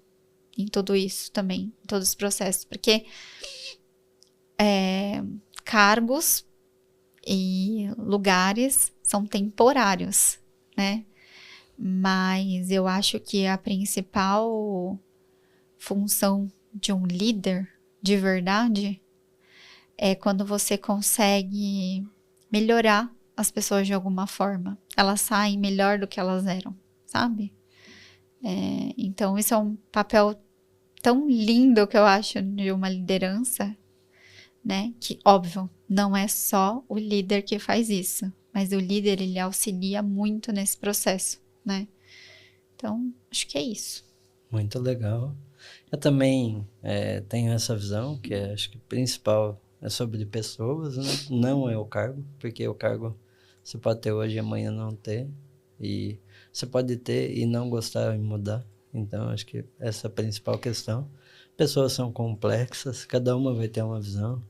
em tudo isso também, em todos os processos. Porque cargos e lugares são temporários, né? Mas eu acho que a principal função de um líder de verdade é quando você consegue melhorar as pessoas de alguma forma. Elas saem melhor do que elas eram, sabe? Então, isso é um papel tão lindo que eu acho de uma liderança, né? Que, óbvio, não é só o líder que faz isso, mas o líder, ele auxilia muito nesse processo, né? Então, acho que é isso. Muito legal. Eu também tenho essa visão, que acho que o principal é sobre pessoas, né? Não é o cargo, porque o cargo você pode ter hoje e amanhã não ter, e você pode ter e não gostar e mudar. Então, acho que essa é a principal questão. Pessoas são complexas, cada uma vai ter uma visão.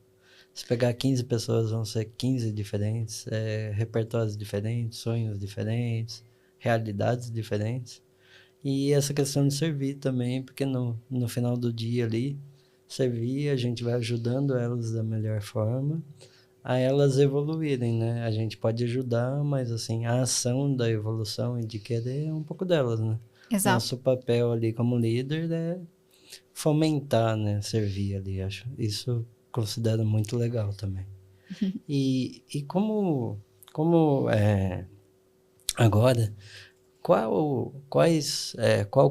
Se pegar 15 pessoas, vão ser 15 diferentes, repertórios diferentes, sonhos diferentes, realidades diferentes. E essa questão de servir também, porque no final do dia ali, servir, a gente vai ajudando elas da melhor forma a elas evoluírem, né? A gente pode ajudar, mas assim, a ação da evolução e de querer é um pouco delas, né? Exato. Nosso papel ali como líder é fomentar, né? Servir ali, acho. Isso considero muito legal também. E como agora, qual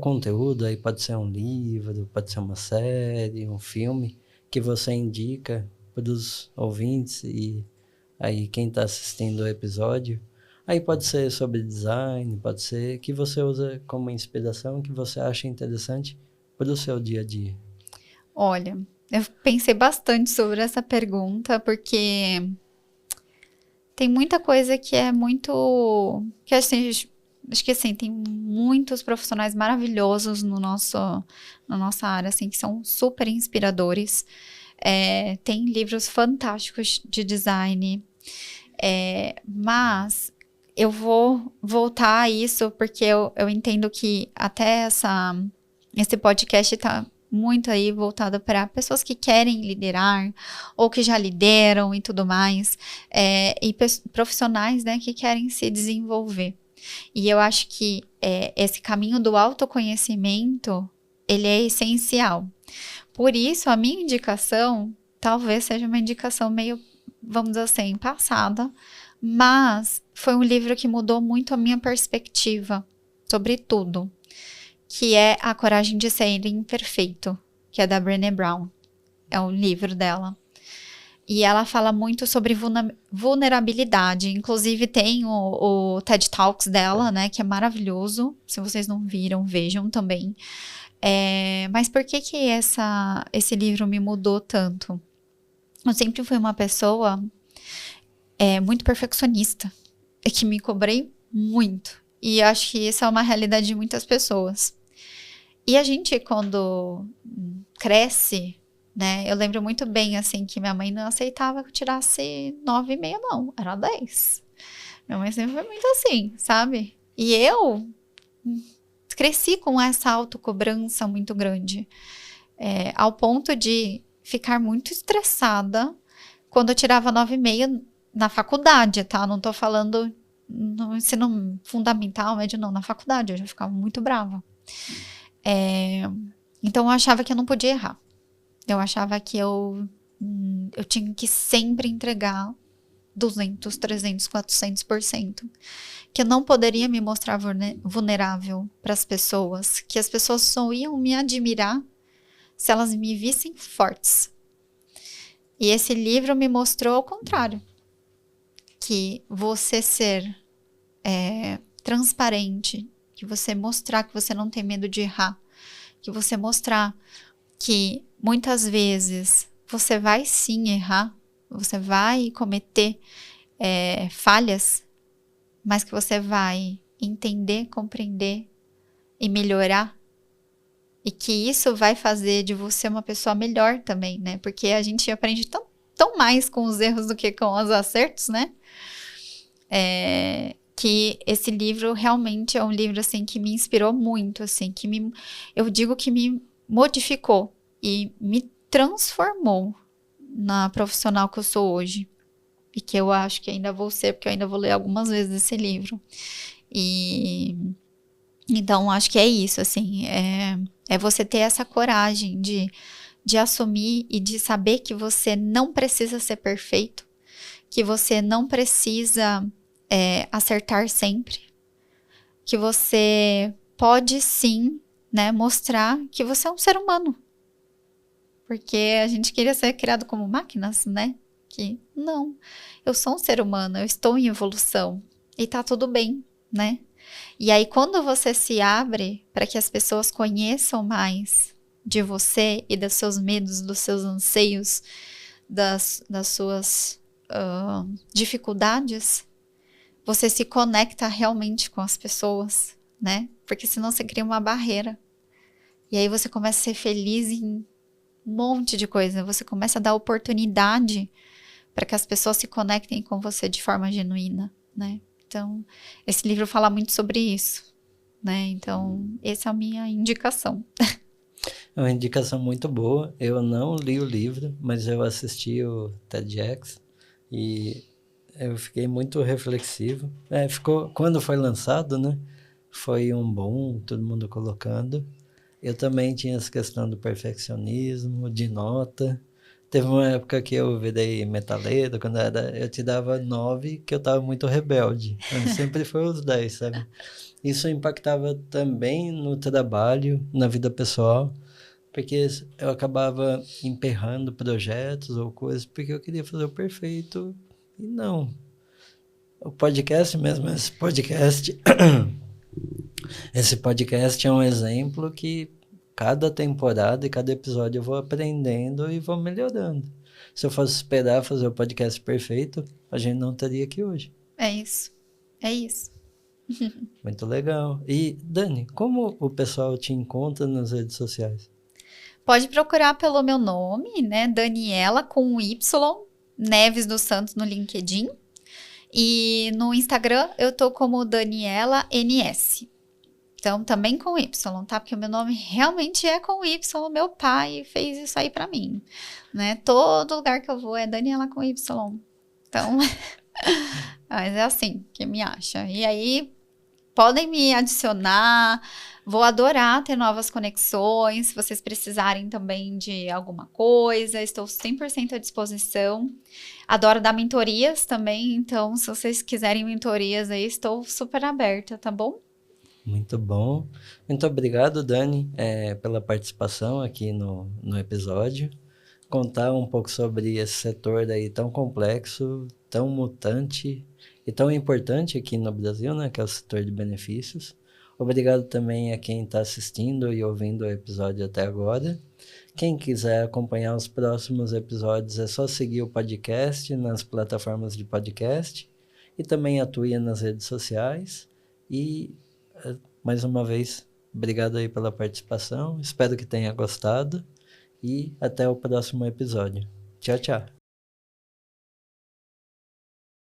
conteúdo aí, pode ser um livro, pode ser uma série, um filme, que você indica para os ouvintes e aí quem está assistindo o episódio? Aí pode ser sobre design, pode ser que você usa como inspiração, que você acha interessante para o seu dia a dia. Olha, eu pensei bastante sobre essa pergunta, porque tem muita coisa que é muito... que assim, acho que assim, tem muitos profissionais maravilhosos na nossa área, assim, que são super inspiradores. Tem livros fantásticos de design, mas eu vou voltar a isso, porque eu entendo que até esse podcast está muito aí voltado para pessoas que querem liderar, ou que já lideram e tudo mais, e profissionais, né, que querem se desenvolver. E eu acho que esse caminho do autoconhecimento, ele é essencial. Por isso, a minha indicação, talvez seja uma indicação meio, vamos dizer assim, passada, mas foi um livro que mudou muito a minha perspectiva sobre tudo, que é A Coragem de Ser Imperfeito, que é da Brené Brown. é o livro dela. E ela fala muito sobre vulnerabilidade. Inclusive tem o TED Talks dela, né? Que é maravilhoso. Se vocês não viram, vejam também. Mas por que esse livro me mudou tanto? Eu sempre fui uma pessoa muito perfeccionista. É que me cobrei muito. E acho que isso é uma realidade de muitas pessoas. E a gente, quando cresce, né? Eu lembro muito bem, assim, que minha mãe não aceitava que eu tirasse 9,5, não. Era 10. Minha mãe sempre foi muito assim, sabe? E eu cresci com essa autocobrança muito grande. Ao ponto de ficar muito estressada quando eu tirava 9,5 na faculdade, tá? Não tô falando no ensino fundamental, médio, não. Na faculdade, eu já ficava muito brava. Então, eu achava que eu não podia errar. Eu achava que eu tinha que sempre entregar 200, 300, 400%. Que eu não poderia me mostrar vulnerável para as pessoas. Que as pessoas só iam me admirar se elas me vissem fortes. E esse livro me mostrou o contrário. Que você ser transparente, que você mostrar que você não tem medo de errar, que você mostrar que muitas vezes você vai sim errar, você vai cometer falhas, mas que você vai entender, compreender e melhorar, e que isso vai fazer de você uma pessoa melhor também, né? Porque a gente aprende tão mais com os erros do que com os acertos, né? Que esse livro realmente é um livro, assim, que me inspirou muito, assim, eu digo que me modificou e me transformou na profissional que eu sou hoje. E que eu acho que ainda vou ser, porque eu ainda vou ler algumas vezes esse livro. E então, acho que é isso, assim, é você ter essa coragem de assumir e de saber que você não precisa ser perfeito, que você não precisa acertar sempre, que você pode sim, né, mostrar que você é um ser humano. Porque a gente queria ser criado como máquinas, né? Que não, eu sou um ser humano, eu estou em evolução e tá tudo bem, né? E aí quando você se abre para que as pessoas conheçam mais de você e dos seus medos, dos seus anseios, das suas dificuldades, você se conecta realmente com as pessoas, né? Porque senão você cria uma barreira. E aí você começa a ser feliz em um monte de coisa. Você começa a dar oportunidade para que as pessoas se conectem com você de forma genuína, né? Então, esse livro fala muito sobre isso, né? Então, essa é a minha indicação. É uma indicação muito boa. Eu não li o livro, mas eu assisti o TEDx e eu fiquei muito reflexivo. Quando foi lançado, né? Foi um boom, todo mundo colocando. Eu também tinha essa questão do perfeccionismo, de nota. Teve uma época que eu virei metaleiro, quando eu te dava 9, que eu estava muito rebelde. Sempre foi os 10, sabe? Isso impactava também no trabalho, na vida pessoal, porque eu acabava emperrando projetos ou coisas, porque eu queria fazer o perfeito, e não. O podcast mesmo, esse podcast é um exemplo que cada temporada e cada episódio eu vou aprendendo e vou melhorando. Se eu fosse esperar fazer o podcast perfeito, a gente não estaria aqui hoje. É isso. Muito legal. E, Dani, como o pessoal te encontra nas redes sociais? Pode procurar pelo meu nome, né? Daniela com Y, Neves dos Santos no LinkedIn. E no Instagram eu tô como Daniela NS. Então, também com Y, tá? Porque o meu nome realmente é com Y. Meu pai fez isso aí pra mim, né? Todo lugar que eu vou é Daniela com Y. Então, mas é assim que me acha. E aí, podem me adicionar. Vou adorar ter novas conexões. Se vocês precisarem também de alguma coisa, estou 100% à disposição. Adoro dar mentorias também. Então, se vocês quiserem mentorias aí, estou super aberta, tá bom? Muito bom. Muito obrigado, Dani, pela participação aqui no episódio. contar um pouco sobre esse setor aí tão complexo, tão mutante e tão importante aqui no Brasil, né, que é o setor de benefícios. Obrigado também a quem está assistindo e ouvindo o episódio até agora. Quem quiser acompanhar os próximos episódios é só seguir o podcast nas plataformas de podcast e também atuar nas redes sociais. E, mais uma vez, obrigado aí pela participação. Espero que tenha gostado e até o próximo episódio. Tchau, tchau.